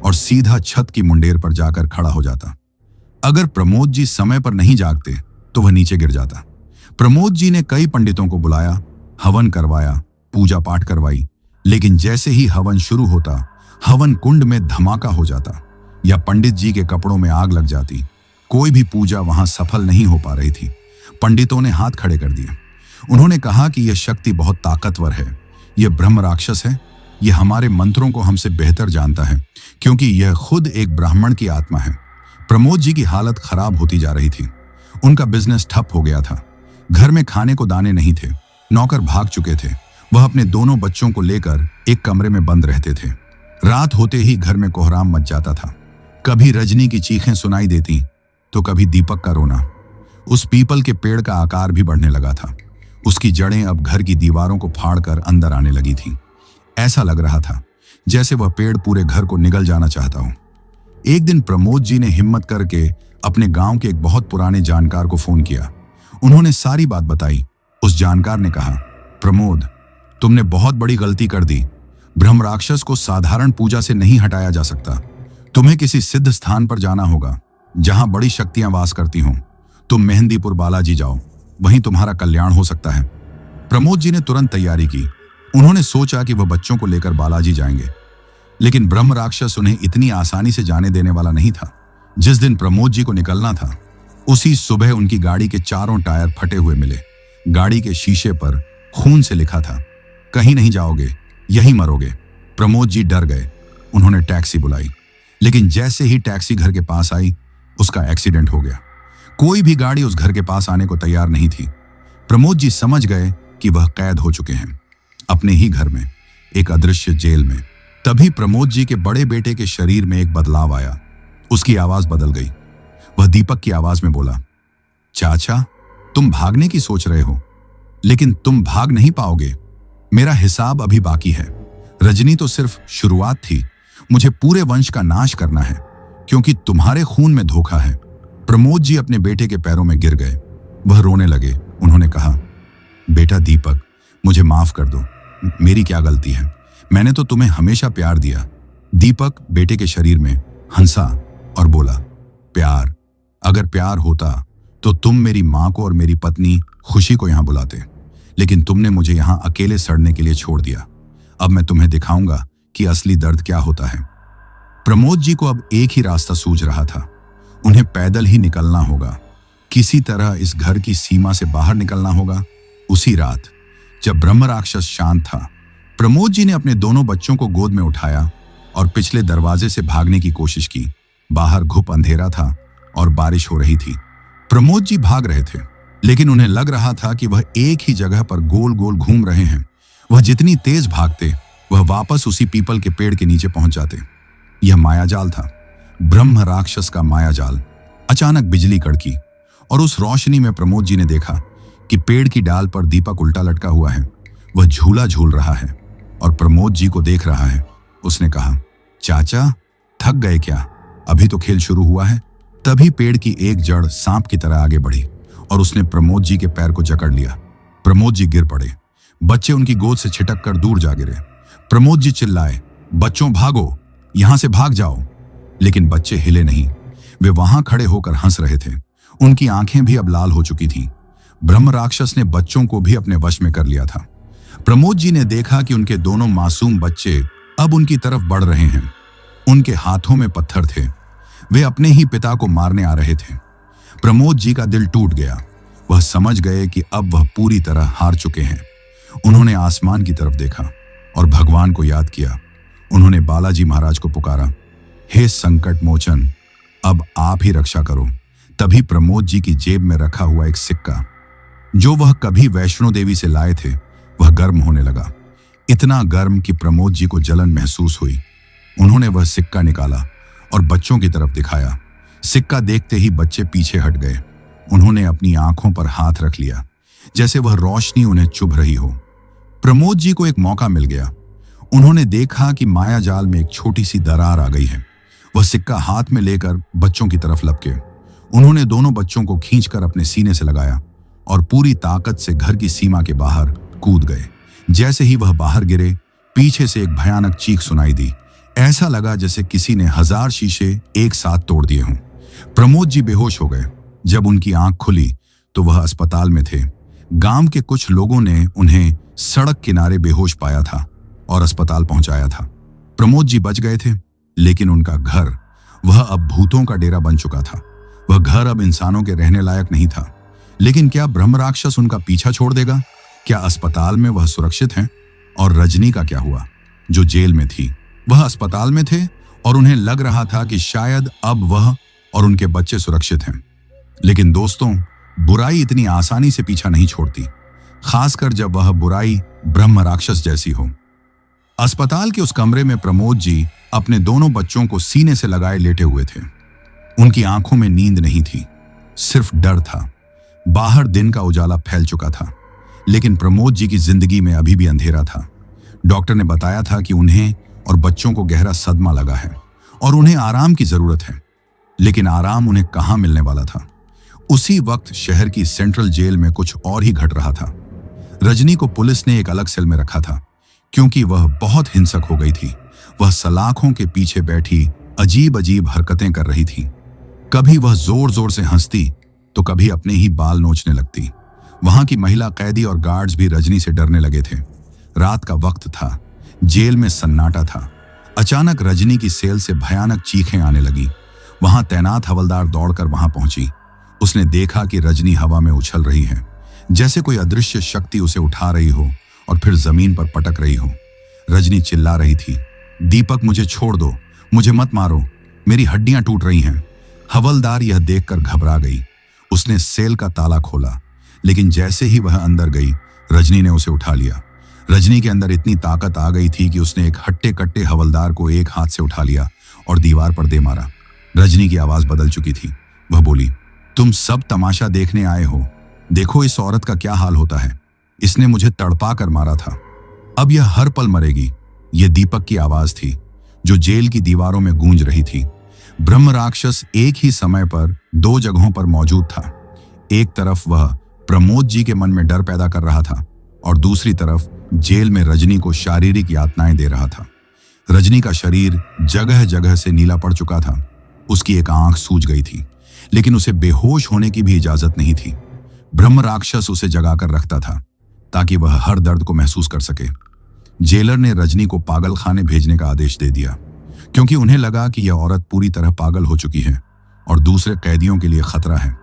S1: और सीधा छत की मुंडेर पर जाकर खड़ा हो जाता। अगर प्रमोद जी समय पर नहीं जागते तो वह नीचे गिर जाता। प्रमोद जी ने कई पंडितों को बुलाया, हवन करवाया, पूजा पाठ करवाई, लेकिन जैसे ही हवन शुरू होता, हवन कुंड में धमाका हो जाता या पंडित जी के कपड़ों में आग लग जाती। कोई भी पूजा वहां सफल नहीं हो पा रही थी। पंडितों ने हाथ खड़े कर दिए। उन्होंने कहा कि यह शक्ति बहुत ताकतवर है, यह ब्रह्म राक्षस है, यह हमारे मंत्रों को हमसे बेहतर जानता है, क्योंकि यह खुद एक ब्राह्मण की आत्मा है। प्रमोद जी की हालत खराब होती जा रही थी। उनका बिजनेस ठप हो गया था। घर में खाने को दाने नहीं थे, नौकर भाग चुके थे। वह अपने दोनों बच्चों को लेकर एक कमरे में बंद रहते थे। रात होते ही घर में कोहराम मच जाता था। कभी रजनी की चीखें सुनाई देती तो कभी दीपक का रोना। उस पीपल के पेड़ का आकार भी बढ़ने लगा था। उसकी जड़ें अब घर की दीवारों को फाड़कर अंदर आने लगी थीं। ऐसा लग रहा था जैसे वह पेड़ पूरे घर को निगल जाना चाहता हो। एक दिन प्रमोद जी ने हिम्मत करके अपने गांव के एक बहुत पुराने जानकार को फोन किया। उन्होंने सारी बात बताई। उस जानकार ने कहा, प्रमोद, तुमने बहुत बड़ी गलती कर दी। ब्रह्म राक्षस को साधारण पूजा से नहीं हटाया जा सकता। तुम्हें किसी सिद्ध स्थान पर जाना होगा जहां बड़ी शक्तियां वास करती हों। तुम मेहंदीपुर बालाजी जाओ, वहीं तुम्हारा कल्याण हो सकता है। प्रमोद जी ने तुरंत तैयारी की। उन्होंने सोचा कि वह बच्चों को लेकर बालाजी जाएंगे, लेकिन ब्रह्म राक्षस उन्हें इतनी आसानी से जाने देने वाला नहीं था। जिस दिन प्रमोद जी को निकलना था, उसी सुबह उनकी गाड़ी के चारों टायर फटे हुए मिले। गाड़ी के शीशे पर खून से लिखा था, कहीं नहीं जाओगे, यहीं मरोगे। प्रमोद जी डर गए। उन्होंने टैक्सी बुलाई, लेकिन जैसे ही टैक्सी घर के पास आई, उसका एक्सीडेंट हो गया। कोई भी गाड़ी उस घर के पास आने को तैयार नहीं थी। प्रमोद जी समझ गए कि वह कैद हो चुके हैं, अपने ही घर में, एक अदृश्य जेल में। तभी प्रमोद जी के बड़े बेटे के शरीर में एक बदलाव आया। उसकी आवाज बदल गई। वह दीपक की आवाज में बोला, चाचा, तुम भागने की सोच रहे हो, लेकिन तुम भाग नहीं पाओगे। मेरा हिसाब अभी बाकी है। रजनी तो सिर्फ शुरुआत थी। मुझे पूरे वंश का नाश करना है, क्योंकि तुम्हारे खून में धोखा है। प्रमोद जी अपने बेटे के पैरों में गिर गए। वह रोने लगे। उन्होंने कहा, बेटा दीपक, मुझे माफ कर दो, मेरी क्या गलती है? मैंने तो तुम्हें हमेशा प्यार दिया। दीपक बेटे के शरीर में हंसा और बोला, प्यार? अगर प्यार होता तो तुम मेरी मां को और मेरी पत्नी खुशी को यहां बुलाते, लेकिन तुमने मुझे यहां अकेले सड़ने के लिए छोड़ दिया। अब मैं तुम्हें दिखाऊंगा कि असली दर्द क्या होता है। प्रमोद जी को अब एक ही रास्ता सूझ रहा था, उन्हें पैदल ही निकलना होगा, किसी तरह इस घर की सीमा से बाहर निकलना होगा। उसी रात जब ब्रह्म राक्षस शांत था, प्रमोद जी ने अपने दोनों बच्चों को गोद में उठाया और पिछले दरवाजे से भागने की कोशिश की। बाहर घुप अंधेरा था और बारिश हो रही थी। प्रमोद जी भाग रहे थे, लेकिन उन्हें लग रहा था कि वह एक ही जगह पर गोल गोल घूम रहे हैं। वह जितनी तेज भागते, वह वापस उसी पीपल के पेड़ के नीचे पहुंच जाते। यह मायाजाल था, ब्रह्म राक्षस का मायाजाल। अचानक बिजली कड़की और उस रोशनी में प्रमोद जी ने देखा कि पेड़ की डाल पर दीपक उल्टा लटका हुआ है। वह झूला झूल रहा है और प्रमोद जी को देख रहा है। उसने कहा, चाचा थक गए क्या? अभी तो खेल शुरू हुआ है। तभी पेड़ की एक जड़ सांप की तरह आगे बढ़ी और उसने प्रमोद जी के पैर को जकड़ लिया। प्रमोद जी गिर पड़े। बच्चे उनकी गोद से छिटक कर दूर जा गिरे। प्रमोद जी चिल्लाए, बच्चों भागो, यहां से भाग जाओ। लेकिन बच्चे हिले नहीं। वे वहां खड़े होकर हंस रहे थे। उनकी आंखें भी अब लाल हो चुकी थीं। ब्रह्म राक्षस ने बच्चों को भी अपने वश में कर लिया था। प्रमोद जी ने देखा कि उनके दोनों मासूम बच्चे अब उनकी तरफ बढ़ रहे हैं। उनके हाथों में पत्थर थे। वे अपने ही पिता को मारने आ रहे थे। प्रमोद जी का दिल टूट गया। वह समझ गए कि अब वह पूरी तरह हार चुके हैं। उन्होंने आसमान की तरफ देखा और भगवान को याद किया। उन्होंने बालाजी महाराज को पुकारा, हे संकट मोचन, अब आप ही रक्षा करो। तभी प्रमोद जी की जेब में रखा हुआ एक सिक्का, जो वह कभी वैष्णो देवी से लाए थे, वह गर्म होने लगा। इतना गर्म कि प्रमोद जी को जलन महसूस हुई। उन्होंने वह सिक्का निकाला और बच्चों की तरफ दिखाया। सिक्का देखते ही बच्चे पीछे हट गए। उन्होंने अपनी आंखों पर हाथ रख लिया, जैसे वह रोशनी उन्हें चुभ रही हो। प्रमोद जी को एक मौका मिल गया। उन्होंने देखा कि मायाजाल में एक छोटी सी दरार आ गई है। वह सिक्का हाथ में लेकर बच्चों की तरफ लपके। उन्होंने दोनों बच्चों को खींचकर अपने सीने से लगाया और पूरी ताकत से घर की सीमा के बाहर कूद गए। जैसे ही वह बाहर गिरे, पीछे से एक भयानक चीख सुनाई दी। ऐसा लगा जैसे किसी ने 1000 शीशे एक साथ तोड़ दिए हों। प्रमोद जी बेहोश हो गए। जब उनकी आंख खुली तो वह अस्पताल में थे। गांव के कुछ लोगों ने उन्हें सड़क किनारे बेहोश पाया था और अस्पताल पहुंचाया था। प्रमोद जी बच गए थे, लेकिन उनका घर, वह अब भूतों का डेरा बन चुका था। वह घर अब इंसानों के रहने लायक नहीं था। लेकिन क्या ब्रह्म राक्षस उनका पीछा छोड़ देगा? क्या अस्पताल में वह सुरक्षित हैं? और रजनी का क्या हुआ, जो जेल में थी? वह अस्पताल में थे और उन्हें लग रहा था कि शायद अब वह और उनके बच्चे सुरक्षित हैं। लेकिन दोस्तों, बुराई इतनी आसानी से पीछा नहीं छोड़ती, खासकर जब वह बुराई ब्रह्म राक्षस जैसी हो। अस्पताल के उस कमरे में प्रमोद जी अपने दोनों बच्चों को सीने से लगाए लेटे हुए थे। उनकी आंखों में नींद नहीं थी, सिर्फ डर था। बाहर दिन का उजाला फैल चुका था, लेकिन प्रमोद जी की जिंदगी में अभी भी अंधेरा था। डॉक्टर ने बताया था कि उन्हें और बच्चों को गहरा सदमा लगा है और उन्हें आराम की जरूरत है। लेकिन आराम उन्हें कहां मिलने वाला था? उसी वक्त शहर की सेंट्रल जेल में कुछ और ही घट रहा था। रजनी को पुलिस ने एक अलग सेल में रखा था, क्योंकि वह बहुत हिंसक हो गई थी। वह सलाखों के पीछे बैठी अजीब अजीब हरकतें कर रही थी। कभी वह जोर जोर से हंसती तो कभी अपने ही बाल नोचने लगती। वहां की महिला कैदी और गार्ड्स भी रजनी से डरने लगे थे। रात का वक्त था, जेल में सन्नाटा था। अचानक रजनी की सेल से भयानक चीखें आने लगी। वहां तैनात हवलदार दौड़कर वहां पहुंची। उसने देखा कि रजनी हवा में उछल रही है, जैसे कोई अदृश्य शक्ति उसे उठा रही हो और फिर जमीन पर पटक रही हो। रजनी चिल्ला रही थी, दीपक मुझे छोड़ दो, मुझे मत मारो, मेरी हड्डियां टूट रही हैं। हवलदार यह देखकर घबरा गई। उसने सेल का ताला खोला, लेकिन जैसे ही वह अंदर गई, रजनी ने उसे उठा लिया। रजनी के अंदर इतनी ताकत आ गई थी कि उसने एक हट्टे कट्टे हवलदार को एक हाथ से उठा लिया और दीवार पर दे मारा। रजनी की आवाज बदल चुकी थी। वह बोली, तुम सब तमाशा देखने आए हो? देखो इस औरत का क्या हाल होता है। इसने मुझे तड़पा कर मारा था, अब यह हर पल मरेगी। यह दीपक की आवाज थी, जो जेल की दीवारों में गूंज रही थी। ब्रह्म राक्षस एक ही समय पर 2 जगहों पर मौजूद था। एक तरफ वह प्रमोद जी के मन में डर पैदा कर रहा था और दूसरी तरफ जेल में रजनी को शारीरिक यातनाएं दे रहा था। रजनी का शरीर जगह जगह से नीला पड़ चुका था। उसकी एक आंख सूज गई थी, लेकिन उसे बेहोश होने की भी इजाजत नहीं थी। ब्रह्म राक्षस उसे जगाकर रखता था ताकि वह हर दर्द को महसूस कर सके। जेलर ने रजनी को पागल खाने भेजने का आदेश दे दिया, क्योंकि उन्हें लगा कि यह औरत पूरी तरह पागल हो चुकी है और दूसरे कैदियों के लिए खतरा है।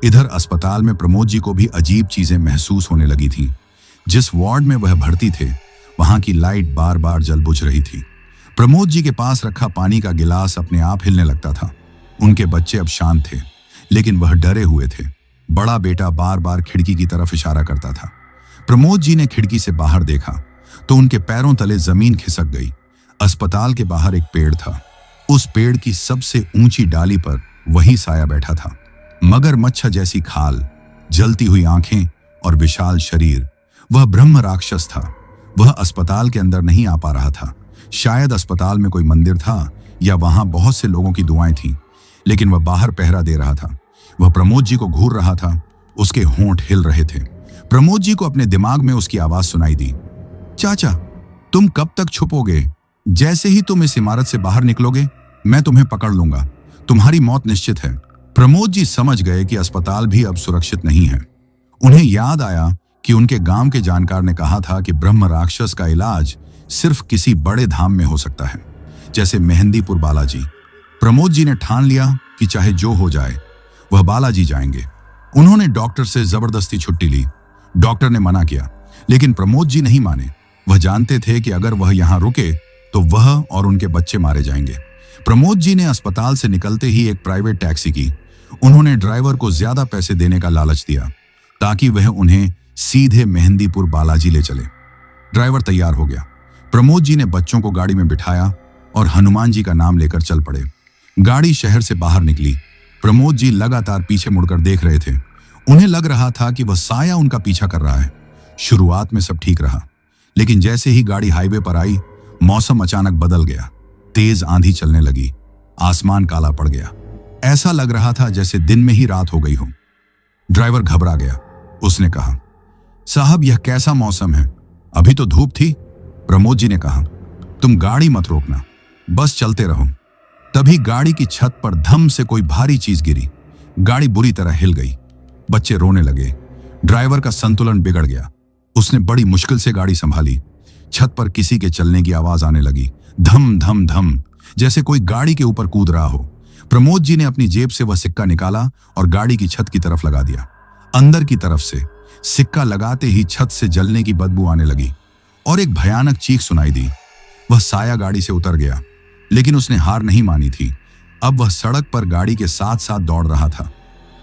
S1: इधर अस्पताल में प्रमोद जी को भी अजीब चीजें महसूस होने लगी थीं। जिस वार्ड में वह भर्ती थे, वहां की लाइट बार बार जल बुझ रही थी। प्रमोद जी के पास रखा पानी का गिलास अपने आप हिलने लगता था। उनके बच्चे अब शांत थे, लेकिन वह डरे हुए थे। बड़ा बेटा बार बार खिड़की की तरफ इशारा करता था। प्रमोद जी ने खिड़की से बाहर देखा तो उनके पैरों तले जमीन खिसक गई। अस्पताल के बाहर एक पेड़ था। उस पेड़ की सबसे ऊंची डाली पर वही साया बैठा था। मगरमच्छ जैसी खाल, जलती हुई आंखें और विशाल शरीर। वह ब्रह्म राक्षस था। वह अस्पताल के अंदर नहीं आ पा रहा था। शायद अस्पताल में कोई मंदिर था या वहां बहुत से लोगों की दुआएं थीं, लेकिन वह बाहर पहरा दे रहा था। वह प्रमोद जी को घूर रहा था। उसके होंठ हिल रहे थे। प्रमोद जी को अपने दिमाग में उसकी आवाज सुनाई दी, चाचा, तुम कब तक छुपोगे? जैसे ही तुम इस इमारत से बाहर निकलोगे, मैं तुम्हें पकड़ लूंगा। तुम्हारी मौत निश्चित है। प्रमोद जी समझ गए कि अस्पताल भी अब सुरक्षित नहीं है। उन्हें याद आया कि उनके गांव के जानकार ने कहा था कि ब्रह्म राक्षस का इलाज सिर्फ किसी बड़े धाम में हो सकता है, जैसे मेहंदीपुर बालाजी। प्रमोद जी ने ठान लिया कि चाहे जो हो जाए वह बालाजी जाएंगे। उन्होंने डॉक्टर से जबरदस्ती छुट्टी ली। डॉक्टर ने मना किया, लेकिन प्रमोद जी नहीं माने। वह जानते थे कि अगर वह यहां रुके तो वह और उनके बच्चे मारे जाएंगे। प्रमोद जी ने अस्पताल से निकलते ही एक प्राइवेट टैक्सी की। उन्होंने ड्राइवर को ज्यादा पैसे देने का लालच दिया ताकि वह उन्हें सीधे मेहंदीपुर बालाजी ले चले। ड्राइवर तैयार हो गया। प्रमोद जी ने बच्चों को गाड़ी में बिठाया और हनुमान जी का नाम लेकर चल पड़े। गाड़ी शहर से बाहर निकली। प्रमोद जी लगातार पीछे मुड़कर देख रहे थे। उन्हें लग रहा था कि वह साया उनका पीछा कर रहा है। शुरुआत में सब ठीक रहा, लेकिन जैसे ही गाड़ी हाईवे पर आई, मौसम अचानक बदल गया। तेज आंधी चलने लगी। आसमान काला पड़ गया। ऐसा लग रहा था जैसे दिन में ही रात हो गई हो। ड्राइवर घबरा गया। उसने कहा, साहब, यह कैसा मौसम है? अभी तो धूप थी। प्रमोद जी ने कहा, तुम गाड़ी मत रोकना, बस चलते रहो। तभी गाड़ी की छत पर धम से कोई भारी चीज गिरी। गाड़ी बुरी तरह हिल गई। बच्चे रोने लगे। ड्राइवर का संतुलन बिगड़ गया। उसने बड़ी मुश्किल से गाड़ी संभाली। छत पर किसी के चलने की आवाज आने लगी, धम धम धम, जैसे कोई गाड़ी के ऊपर कूद रहा हो। प्रमोद जी ने अपनी जेब से वह सिक्का निकाला और गाड़ी की छत की तरफ लगा दिया। अंदर की तरफ से सिक्का लगाते ही छत से जलने की बदबू आने लगी और एक भयानक चीख सुनाई दी। वह साया गाड़ी से उतर गया, लेकिन उसने हार नहीं मानी थी। अब वह सड़क पर गाड़ी के साथ साथ दौड़ रहा था।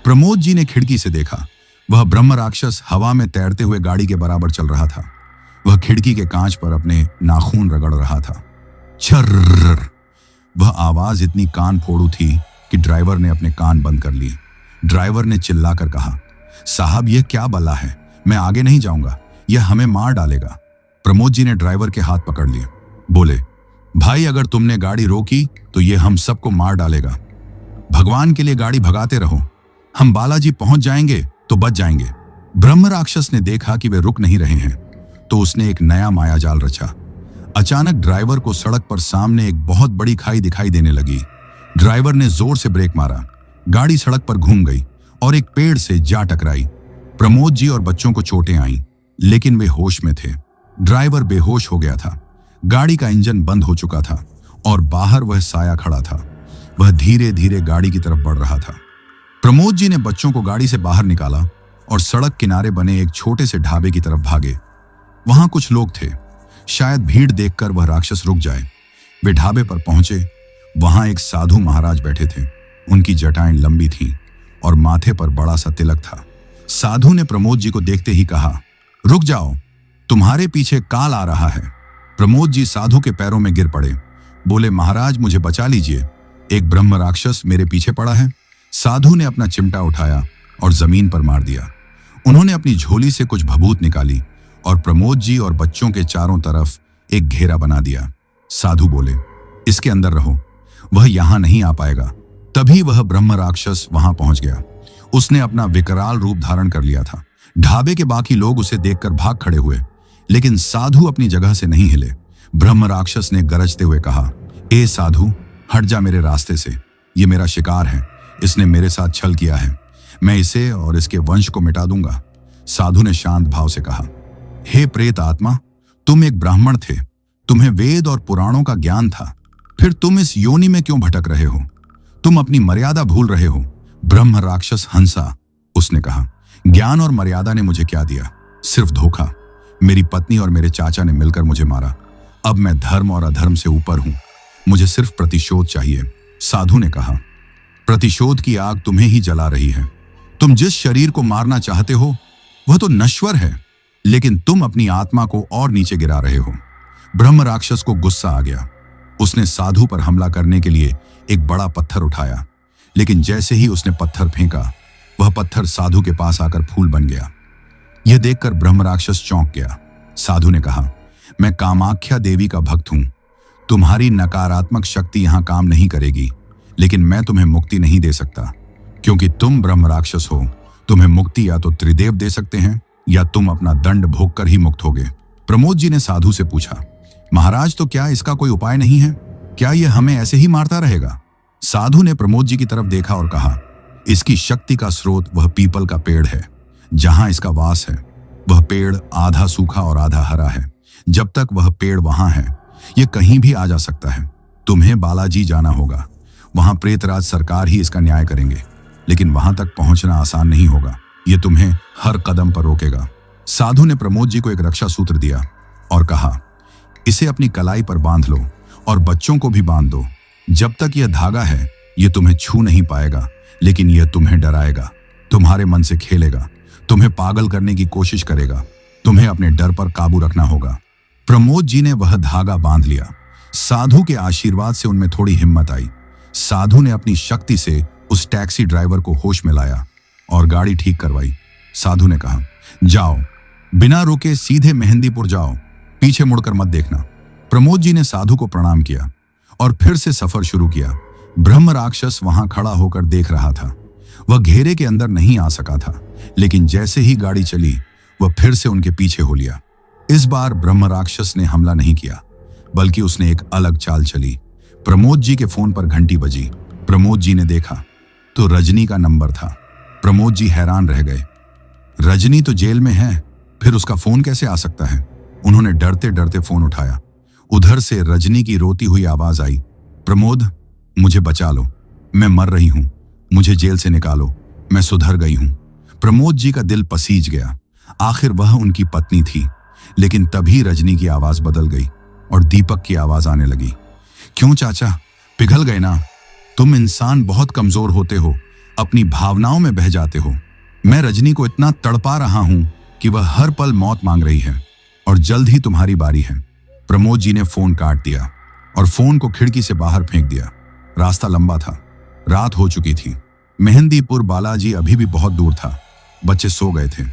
S1: प्रमोद जी ने खिड़की से देखा। वह ब्रह्म राक्षस हवा में तैरते हुए गाड़ी के बराबर चल रहा था। वह खिड़की के कांच पर अपने नाखून रगड़ रहा था। छर्र! वह आवाज इतनी कान फोड़ू थी कि ड्राइवर ने अपने कान बंद कर लिए। ड्राइवर ने चिल्लाकर कहा, साहब, यह क्या बला है? मैं आगे नहीं जाऊंगा, यह हमें मार डालेगा। प्रमोद जी ने ड्राइवर के हाथ पकड़ लिए। बोले, भाई, अगर तुमने गाड़ी रोकी तो यह हम सबको मार डालेगा। भगवान के लिए गाड़ी भगाते रहो। हम बालाजी पहुंच जाएंगे तो बच जाएंगे। ब्रह्म राक्षस ने देखा कि वे रुक नहीं रहे हैं, तो उसने एक नया मायाजाल रचा। अचानक ड्राइवर को सड़क पर सामने एक बहुत बड़ी खाई दिखाई देने लगी। ड्राइवर ने जोर से ब्रेक मारा। गाड़ी सड़क पर घूम गई और एक पेड़ से जा टकराई। प्रमोद जी और बच्चों को चोटें आईं, लेकिन वे होश में थे। ड्राइवर बेहोश हो गया था। गाड़ी का इंजन बंद हो चुका था और बाहर वह साया खड़ा था। वह धीरे धीरे गाड़ी की तरफ बढ़ रहा था। प्रमोद जी ने बच्चों को गाड़ी से बाहर निकाला और सड़क किनारे बने एक छोटे से ढाबे की तरफ भागे। वहां कुछ लोग थे। शायद भीड़ देखकर वह राक्षस रुक जाए। वे ढाबे पर पहुंचे। वहां एक साधु महाराज बैठे थे। उनकी जटाएं लंबी थीं और माथे पर बड़ा सा तिलक था। साधु ने प्रमोद जी को देखते ही कहा, रुक जाओ, तुम्हारे पीछे काल आ रहा है। प्रमोद जी साधु के पैरों में गिर पड़े। बोले, महाराज, मुझे बचा लीजिए, एक ब्रह्म राक्षस मेरे पीछे पड़ा है। साधु ने अपना चिमटा उठाया और जमीन पर मार दिया। उन्होंने अपनी झोली से कुछ भभूत निकाली और प्रमोद जी और बच्चों के चारों तरफ एक घेरा बना दिया। साधु बोले, इसके अंदर रहो, वह यहां नहीं आ पाएगा। तभी वह ब्रह्म राक्षस वहां पहुंच गया। उसने अपना विकराल रूप धारण कर लिया था। ढाबे के बाकी लोग उसे देखकर भाग खड़े हुए, लेकिन साधु अपनी जगह से नहीं हिले। ब्रह्म राक्षस ने गरजते हुए कहा, ए साधु, हट जा मेरे रास्ते से। ये मेरा शिकार है, इसने मेरे साथ छल किया है। मैं इसे और इसके वंश को मिटा दूंगा। साधु ने शांत भाव से कहा, हे प्रेत आत्मा, तुम एक ब्राह्मण थे, तुम्हें वेद और पुराणों का ज्ञान था, फिर तुम इस योनि में क्यों भटक रहे हो? तुम अपनी मर्यादा भूल रहे हो। ब्रह्म राक्षस हंसा। उसने कहा, ज्ञान और मर्यादा ने मुझे क्या दिया? सिर्फ धोखा। मेरी पत्नी और मेरे चाचा ने मिलकर मुझे मारा। अब मैं धर्म और अधर्म से ऊपर हूं, मुझे सिर्फ प्रतिशोध चाहिए। साधु ने कहा, प्रतिशोध की आग तुम्हें ही जला रही है। तुम जिस शरीर को मारना चाहते हो वह तो नश्वर है, लेकिन तुम अपनी आत्मा को और नीचे गिरा रहे हो। ब्रह्म राक्षस को गुस्सा आ गया। उसने साधु पर हमला करने के लिए एक बड़ा पत्थर उठाया, लेकिन जैसे ही उसने पत्थर फेंका, वह पत्थर साधु के पास आकर फूल बन गया। यह देखकर ब्रह्म राक्षस चौंक गया। साधु ने कहा, मैं कामाख्या देवी का भक्त हूं। तुम्हारी नकारात्मक शक्ति यहां काम नहीं करेगी, लेकिन मैं तुम्हें मुक्ति नहीं दे सकता, क्योंकि तुम ब्रह्म राक्षस हो। तुम्हें मुक्ति या तो त्रिदेव दे सकते हैं या तुम अपना दंड भोग कर ही मुक्त होगे। प्रमोद जी ने साधु से पूछा, महाराज, तो क्या इसका कोई उपाय नहीं है? क्या यह हमें ऐसे ही मारता रहेगा? साधु ने प्रमोद जी की तरफ देखा और कहा, इसकी शक्ति का स्रोत वह पीपल का पेड़ है। जहां इसका वास है, वह पेड़ आधा सूखा और आधा हरा है। जब तक वह पेड़ वहां है, यह कहीं भी आ जा सकता है। तुम्हें बालाजी जाना होगा, वहां प्रेतराज सरकार ही इसका न्याय करेंगे, लेकिन वहां तक पहुंचना आसान नहीं होगा। यह तुम्हें हर कदम पर रोकेगा। साधु ने प्रमोद जी को एक रक्षा सूत्र दिया और कहा, इसे अपनी कलाई पर बांध लो और बच्चों को भी बांध दो। जब तक यह धागा है, यह तुम्हें छू नहीं पाएगा, लेकिन यह तुम्हें डराएगा, तुम्हारे मन से खेलेगा, तुम्हें पागल करने की कोशिश करेगा। तुम्हें अपने डर पर काबू रखना होगा। प्रमोद जी ने वह धागा बांध लिया। साधु के आशीर्वाद से उनमें थोड़ी हिम्मत आई। साधु ने अपनी शक्ति से उस टैक्सी ड्राइवर को होश में लाया और गाड़ी ठीक करवाई। साधु ने कहा, जाओ, बिना रुके सीधे मेहंदीपुर जाओ, पीछे मुड़कर मत देखना। प्रमोद जी ने साधु को प्रणाम किया और फिर से सफर शुरू किया। ब्रह्म राक्षस वहां खड़ा होकर देख रहा था। वह घेरे के अंदर नहीं आ सका था, लेकिन जैसे ही गाड़ी चली, वह फिर से उनके पीछे हो लिया। इस बार ब्रह्म राक्षस ने हमला नहीं किया, बल्कि उसने एक अलग चाल चली। प्रमोद जी के फोन पर घंटी बजी। प्रमोद जी ने देखा तो रजनी का नंबर था। प्रमोद जी हैरान रह गए। रजनी तो जेल में है, फिर उसका फोन कैसे आ सकता है? उन्होंने डरते डरते फोन उठाया। उधर से रजनी की रोती हुई आवाज आई, प्रमोद, मुझे बचा लो, मैं मर रही हूं, मुझे जेल से निकालो, मैं सुधर गई हूं। प्रमोद जी का दिल पसीज गया। आखिर वह उनकी पत्नी थी। लेकिन तभी रजनी की आवाज बदल गई और दीपक की आवाज आने लगी। क्यों चाचा, पिघल गए ना? तुम इंसान बहुत कमजोर होते हो, अपनी भावनाओं में बह जाते हो। मैं रजनी को इतना तड़पा रहा हूं कि वह हर पल मौत मांग रही है, और जल्द ही तुम्हारी बारी है। प्रमोद जी ने फोन काट दिया और फोन को खिड़की से बाहर फेंक दिया। रास्ता लंबा था, रात हो चुकी थी। मेहंदीपुर बालाजी अभी भी बहुत दूर था। बच्चे सो गए थे,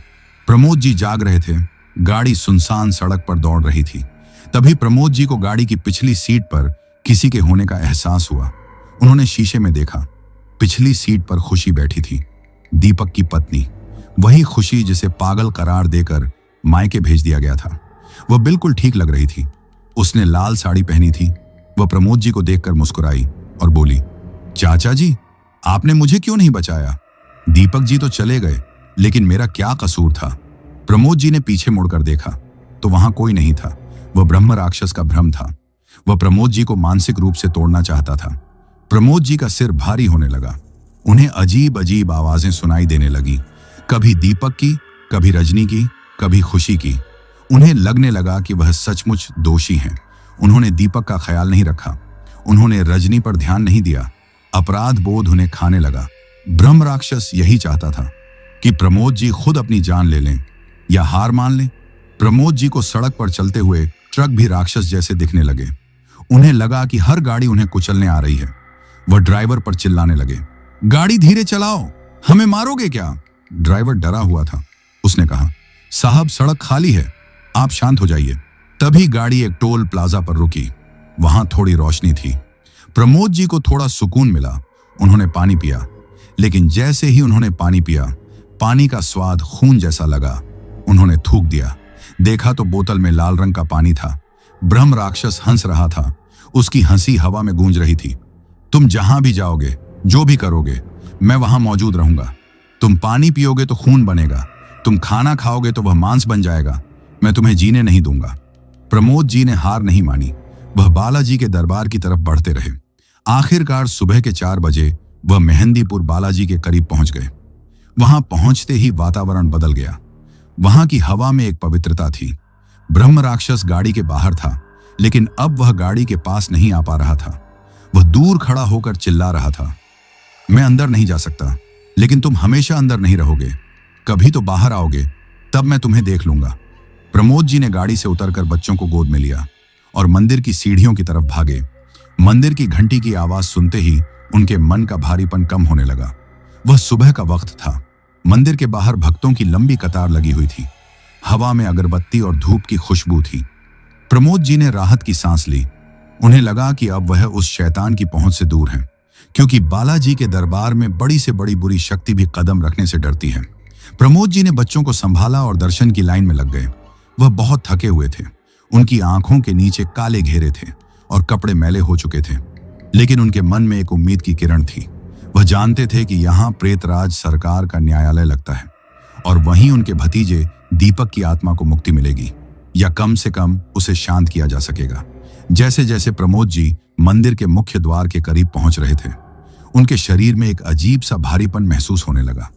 S1: प्रमोद जी जाग रहे थे। गाड़ी सुनसान सड़क पर दौड़ रही थी। तभी प्रमोद जी को गाड़ी की पिछली सीट पर किसी के होने का एहसास हुआ। उन्होंने शीशे में देखा, पिछली सीट पर खुशी बैठी थी, दीपक की पत्नी। वही खुशी जिसे पागल करार देकर मायके भेज दिया गया था। वह बिल्कुल ठीक लग रही थी। उसने लाल साड़ी पहनी थी। वह प्रमोद जी को देखकर मुस्कुराई और बोली, चाचा जी, आपने मुझे क्यों नहीं बचाया? दीपक जी तो चले गए, लेकिन मेरा क्या कसूर था? प्रमोद जी ने पीछे मुड़कर देखा तो वहां कोई नहीं था। वह ब्रह्म राक्षस का भ्रम था। वह प्रमोद जी को मानसिक रूप से तोड़ना चाहता था। प्रमोद जी का सिर भारी होने लगा। उन्हें अजीब अजीब आवाजें सुनाई देने लगी, कभी दीपक की, कभी रजनी की, कभी खुशी की। उन्हें लगने लगा कि वह सचमुच दोषी हैं। उन्होंने दीपक का ख्याल नहीं रखा। उन्होंने रजनी पर ध्यान नहीं दिया। अपराध बोध उन्हें खाने लगा। ब्रह्म राक्षस यही चाहता था कि प्रमोद जी खुद अपनी जान ले लें या हार मान लें। प्रमोद जी को सड़क पर चलते हुए ट्रक भी राक्षस जैसे दिखने लगे। उन्हें लगा कि हर गाड़ी उन्हें कुचलने आ रही है। वह ड्राइवर पर चिल्लाने लगे, गाड़ी धीरे चलाओ, हमें मारोगे क्या? ड्राइवर डरा हुआ था। उसने कहा, साहब, सड़क खाली है, आप शांत हो जाइए। तभी गाड़ी एक टोल प्लाजा पर रुकी। वहां थोड़ी रोशनी थी। प्रमोद जी को थोड़ा सुकून मिला। उन्होंने पानी पिया, लेकिन जैसे ही उन्होंने पानी पिया, पानी का स्वाद खून जैसा लगा। उन्होंने थूक दिया। देखा तो बोतल में लाल रंग का पानी था। ब्रह्म राक्षस हंस रहा था। उसकी हंसी हवा में गूंज रही थी। तुम जहां भी जाओगे, जो भी करोगे, मैं वहां मौजूद रहूंगा। तुम पानी पियोगे तो खून बनेगा, तुम खाना खाओगे तो वह मांस बन जाएगा। मैं तुम्हें जीने नहीं दूंगा। प्रमोद जी ने हार नहीं मानी। वह बालाजी के दरबार की तरफ बढ़ते रहे। आखिरकार सुबह के 4 बजे वह मेहंदीपुर बालाजी के करीब पहुंच गए। वहां पहुंचते ही वातावरण बदल गया। वहां की हवा में एक पवित्रता थी। ब्रह्म राक्षस गाड़ी के बाहर था, लेकिन अब वह गाड़ी के पास नहीं आ पा रहा था। वह दूर खड़ा होकर चिल्ला रहा था, मैं अंदर नहीं जा सकता, लेकिन तुम हमेशा अंदर नहीं रहोगे। कभी तो बाहर आओगे, तब मैं तुम्हें देख लूंगा। प्रमोद जी ने गाड़ी से उतरकर बच्चों को गोद में लिया और मंदिर की सीढ़ियों की तरफ भागे। मंदिर की घंटी की आवाज सुनते ही उनके मन का भारीपन कम होने लगा। वह सुबह का वक्त था। मंदिर के बाहर भक्तों की लंबी कतार लगी हुई थी। हवा में अगरबत्ती और धूप की खुशबू थी। प्रमोद जी ने राहत की सांस ली। उन्हें लगा कि अब वह उस शैतान की पहुंच से दूर हैं, क्योंकि बालाजी के दरबार में बड़ी से बड़ी बुरी शक्ति भी कदम रखने से डरती है। प्रमोद जी ने बच्चों को संभाला और दर्शन की लाइन में लग गए। वह बहुत थके हुए थे। उनकी आंखों के नीचे काले घेरे थे और कपड़े मैले हो चुके थे, लेकिन उनके मन में एक उम्मीद की किरण थी। वह जानते थे कि यहाँ प्रेतराज सरकार का न्यायालय लगता है और वहीं उनके भतीजे दीपक की आत्मा को मुक्ति मिलेगी, या कम से कम उसे शांत किया जा सकेगा। जैसे जैसे प्रमोद जी मंदिर के मुख्य द्वार के करीब पहुंच रहे थे, उनके शरीर में एक अजीब सा भारीपन महसूस होने लगा।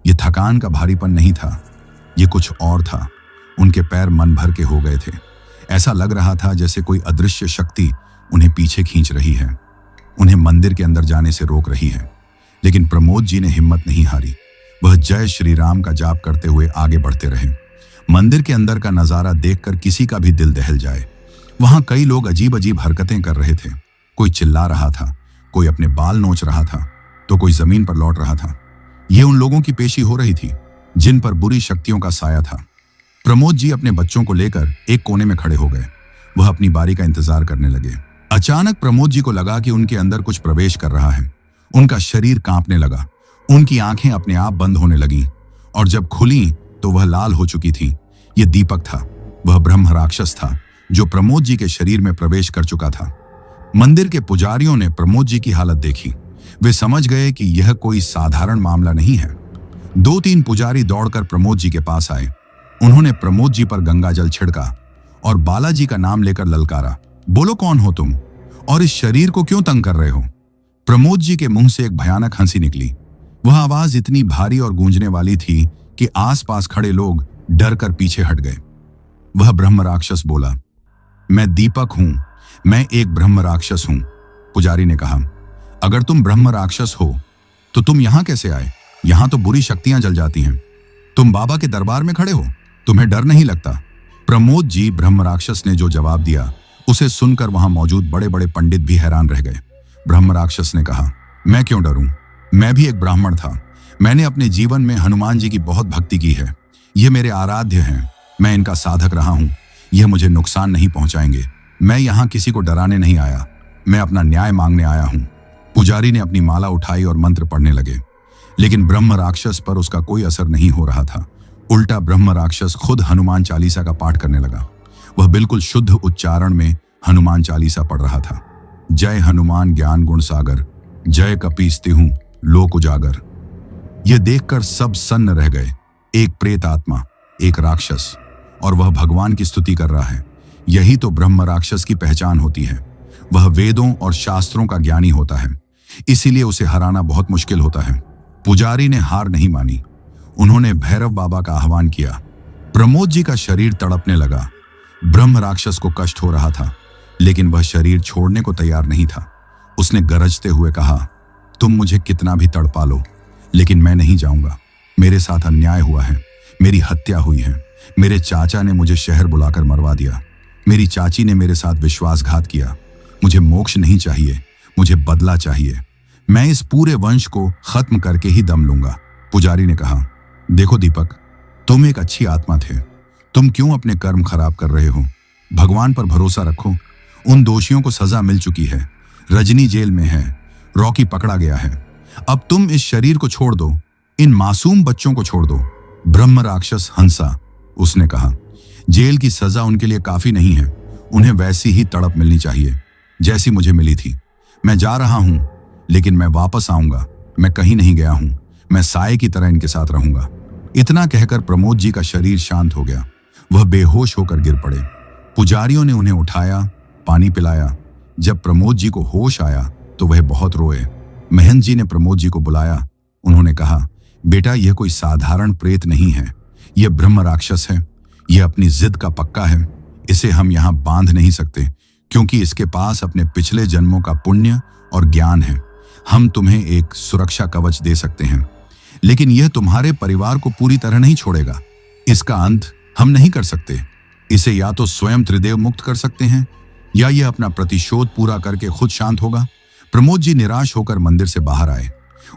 S1: यह थकान का भारीपन नहीं था, ये कुछ और था। उनके पैर मन भर के हो गए थे। ऐसा लग रहा था जैसे कोई अदृश्य शक्ति उन्हें पीछे खींच रही है, उन्हें मंदिर के अंदर जाने से रोक रही है। लेकिन प्रमोद जी ने हिम्मत नहीं हारी। वह जय श्री राम का जाप करते हुए आगे बढ़ते रहे। मंदिर के अंदर का नजारा देखकर किसी का भी दिल दहल जाए। वहां कई लोग अजीब अजीब हरकतें कर रहे थे। कोई चिल्ला रहा था, कोई अपने बाल नोच रहा था, तो कोई जमीन पर लौट रहा था। यह उन लोगों की पेशी हो रही थी जिन पर बुरी शक्तियों का साया था। प्रमोद जी अपने बच्चों को लेकर एक कोने में खड़े हो गए। वह अपनी बारी का इंतजार करने लगे। अचानक प्रमोद जी को लगा कि उनके अंदर कुछ प्रवेश कर रहा है। उनका शरीर कांपने लगा। उनकी आंखें अपने आप बंद होने लगीं और जब खुली तो वह लाल हो चुकी थी। यह दीपक था। वह ब्रह्म राक्षस था जो प्रमोद जी के शरीर में प्रवेश कर चुका था। मंदिर के पुजारियों ने प्रमोद जी की हालत देखी। वे समझ गए कि यह कोई साधारण मामला नहीं है। 2-3 पुजारी दौड़कर प्रमोद जी के पास आए। उन्होंने प्रमोद जी पर गंगा जल छिड़का और बालाजी का नाम लेकर ललकारा, बोलो कौन हो तुम और इस शरीर को क्यों तंग कर रहे हो। प्रमोद जी के मुंह से एक भयानक हंसी निकली। वह आवाज इतनी भारी और गूंजने वाली थी कि आसपास खड़े लोग डर कर पीछे हट गए। वह ब्रह्म राक्षस बोला, मैं दीपक हूं, मैं एक ब्रह्म राक्षस हूं। पुजारी ने कहा, अगर तुम ब्रह्म राक्षस हो तो तुम यहां कैसे आए? यहां तो बुरी शक्तियां जल जाती हैं। तुम बाबा के दरबार में खड़े हो, तुम्हें डर नहीं लगता? प्रमोद जी ब्रह्म राक्षस ने जो जवाब दिया उसे सुनकर वहां मौजूद बड़े बड़े पंडित भी हैरान रह गए। ब्रह्म राक्षस ने कहा, मैं क्यों डरूं? मैं भी एक ब्राह्मण था। मैंने अपने जीवन में हनुमान जी की बहुत भक्ति की है। ये मेरे आराध्य हैं। मैं इनका साधक रहा हूं। यह मुझे नुकसान नहीं पहुंचाएंगे। मैं यहां किसी को डराने नहीं आया, मैं अपना न्याय मांगने आया हूं। पुजारी ने अपनी माला उठाई और मंत्र पढ़ने लगे, लेकिन ब्रह्म राक्षस पर उसका कोई असर नहीं हो रहा था। उल्टा ब्रह्म राक्षस खुद हनुमान चालीसा का पाठ करने लगा। वह बिल्कुल शुद्ध उच्चारण में हनुमान चालीसा पढ़ रहा था। जय हनुमान ज्ञान गुण सागर, जय कपीस तिहु लोक उजागर। यह देखकर सब सन्न रह गए। एक प्रेत आत्मा, एक राक्षस, और वह भगवान की स्तुति कर रहा है। यही तो ब्रह्म राक्षस की पहचान होती है। वह वेदों और शास्त्रों का ज्ञानी होता है, इसीलिए उसे हराना बहुत मुश्किल होता है। पुजारी ने हार नहीं मानी। उन्होंने भैरव बाबा का आह्वान किया। प्रमोद जी का शरीर तड़पने लगा। ब्रह्म राक्षस को कष्ट हो रहा था, लेकिन वह शरीर छोड़ने को तैयार नहीं था। उसने गरजते हुए कहा, तुम मुझे कितना भी तड़पा लो, लेकिन मैं नहीं जाऊंगा। मेरे साथ अन्याय हुआ है, मेरी हत्या हुई है। मेरे चाचा ने मुझे शहर बुलाकर मरवा दिया। मेरी चाची ने मेरे साथ विश्वासघात किया। मुझे मोक्ष नहीं चाहिए, मुझे बदला चाहिए। मैं इस पूरे वंश को खत्म करके ही दम लूंगा। पुजारी ने कहा, देखो दीपक, तुम एक अच्छी आत्मा थे। तुम क्यों अपने कर्म खराब कर रहे हो? भगवान पर भरोसा रखो। उन दोषियों को सजा मिल चुकी है। रजनी जेल में है, रॉकी पकड़ा गया है। अब तुम इस शरीर को छोड़ दो, इन मासूम बच्चों को छोड़ दो। ब्रह्म राक्षस हंसा। उसने कहा, जेल की सजा उनके लिए काफी नहीं है, उन्हें वैसी ही तड़प मिलनी चाहिए जैसी मुझे मिली थी। मैं जा रहा हूं, लेकिन मैं वापस आऊंगा। मैं कहीं नहीं गया हूं, मैं साए की तरह इनके साथ रहूंगा। इतना कहकर प्रमोद जी का शरीर शांत हो गया। वह बेहोश होकर गिर पड़े। पुजारियों ने उन्हें उठाया, पानी पिलाया। जब प्रमोद जी को होश आया तो वह बहुत रोए। महंत जी ने प्रमोद जी को बुलाया। उन्होंने कहा, बेटा, यह कोई साधारण प्रेत नहीं है, यह ब्रह्म राक्षस है। यह अपनी जिद का पक्का है। इसे हम यहाँ बांध नहीं सकते, क्योंकि इसके पास अपने पिछले जन्मों का पुण्य और ज्ञान है। हम तुम्हें एक सुरक्षा कवच दे सकते हैं, लेकिन यह तुम्हारे परिवार को पूरी तरह नहीं छोड़ेगा। इसका अंत हम नहीं कर सकते। इसे या तो स्वयं त्रिदेव मुक्त कर सकते हैं, या यह अपना प्रतिशोध पूरा करके खुद शांत होगा। प्रमोद जी निराश होकर मंदिर से बाहर आए।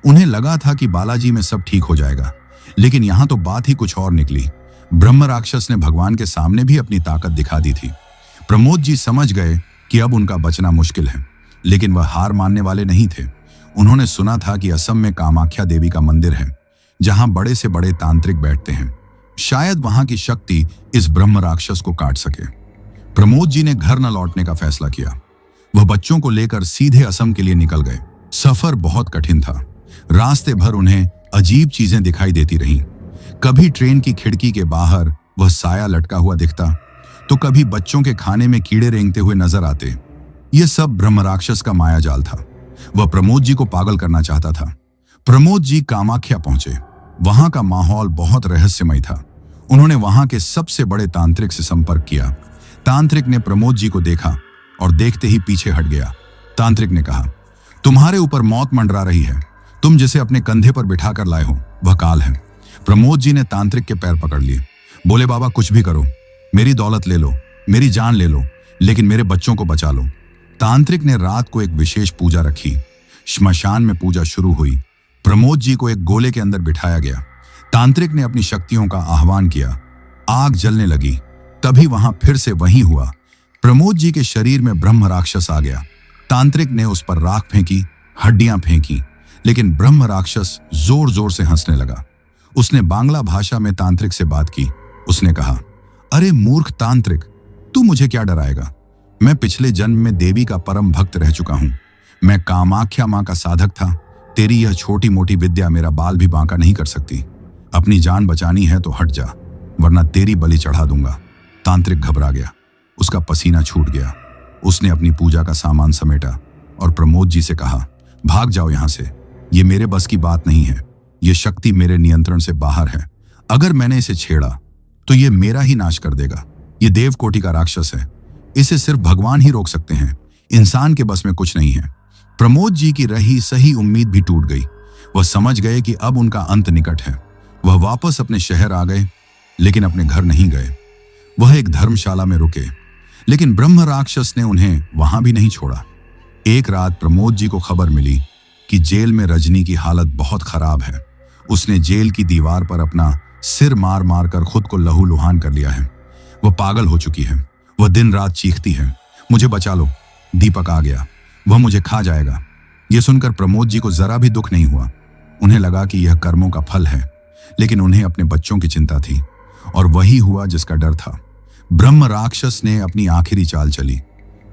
S1: उन्हें लगा था कि बालाजी में सब ठीक हो जाएगा, लेकिन यहां तो बात ही कुछ और निकली। ब्रह्म राक्षस ने भगवान के सामने भी अपनी ताकत दिखा दी थी। प्रमोद जी समझ गए कि अब उनका बचना मुश्किल है, लेकिन वह हार मानने वाले नहीं थे। उन्होंने सुना था कि असम में कामाख्या देवी का मंदिर है, जहां बड़े से बड़े तांत्रिक बैठते हैं। शायद वहां की शक्ति इस ब्रह्म राक्षस को काट सके। प्रमोद जी ने घर न लौटने का फैसला किया। वह बच्चों को लेकर सीधे असम के लिए निकल गए। सफर बहुत कठिन था। रास्ते भर उन्हें अजीब चीजें दिखाई देती रहीं। कभी ट्रेन की खिड़की के बाहर वह साया लटका हुआ दिखता, तो कभी बच्चों के खाने में कीड़े रेंगते हुए नजर आते। यह सब ब्रह्म राक्षस का माया जाल था। वह प्रमोद जी को पागल करना चाहता था। प्रमोद जी कामाख्या पहुंचे। वहां का माहौल बहुत रहस्यमय था। उन्होंने वहां के सबसे बड़े तांत्रिक से संपर्क किया। तांत्रिक ने प्रमोद जी को देखा और देखते ही पीछे हट गया। तांत्रिक ने कहा, तुम्हारे ऊपर मौत मंडरा रही है। तुम जिसे अपने कंधे पर बिठाकर लाए हो वह काल है। प्रमोद जी ने तांत्रिक के पैर पकड़ लिए। बोले, बाबा, कुछ भी करो, मेरी दौलत ले लो, मेरी जान ले लो, लेकिन मेरे बच्चों को बचा लो। तांत्रिक ने रात को एक विशेष पूजा रखी। श्मशान में पूजा शुरू हुई। प्रमोद जी को एक गोले के अंदर बिठाया गया। तांत्रिक ने अपनी शक्तियों का आह्वान किया। आग जलने लगी। तभी वहां फिर से वही हुआ। प्रमोद जी के शरीर में ब्रह्म राक्षस आ गया। तांत्रिक ने उस पर राख फेंकी, हड्डियां फेंकी, लेकिन ब्रह्म राक्षस जोर जोर से हंसने लगा। उसने बांग्ला भाषा में तांत्रिक से बात की। उसने कहा, अरे मूर्ख तांत्रिक, तू मुझे क्या डराएगा? मैं पिछले जन्म में देवी का परम भक्त रह चुका हूं। मैं कामाख्या मां का साधक था। तेरी यह छोटी मोटी विद्या मेरा बाल भी बांका नहीं कर सकती। अपनी जान बचानी है तो हट जा, वरना तेरी बलि चढ़ा दूंगा। तांत्रिक घबरा गया। उसका पसीना छूट गया। उसने अपनी पूजा का सामान समेटा और प्रमोद जी से कहा, भाग जाओ यहां से। ये मेरे बस की बात नहीं है। ये शक्ति मेरे नियंत्रण से बाहर है। अगर मैंने इसे छेड़ा तो ये मेरा ही नाश कर देगा। ये देवकोटि का राक्षस है। इसे सिर्फ भगवान ही रोक सकते हैं। इंसान के बस में कुछ नहीं है। प्रमोद जी की रही सही उम्मीद भी टूट गई। वह समझ गए कि अब उनका अंत निकट है। वह वापस अपने शहर आ गए, लेकिन अपने घर नहीं गए। वह एक धर्मशाला में रुके, लेकिन ब्रह्म राक्षस ने उन्हें वहां भी नहीं छोड़ा। एक रात प्रमोद जी को खबर मिली कि जेल में रजनी की हालत बहुत खराब है। उसने जेल की दीवार पर अपना सिर मार मार कर खुद को लहूलुहान कर लिया है। वह पागल हो चुकी है। वह दिन रात चीखती है, मुझे बचा लो, दीपक आ गया, वह मुझे खा जाएगा। यह सुनकर प्रमोद जी को जरा भी दुख नहीं हुआ। उन्हें लगा कि यह कर्मों का फल है, लेकिन उन्हें अपने बच्चों की चिंता थी, और वही हुआ जिसका डर था। ब्रह्म राक्षस ने अपनी आखिरी चाल चली।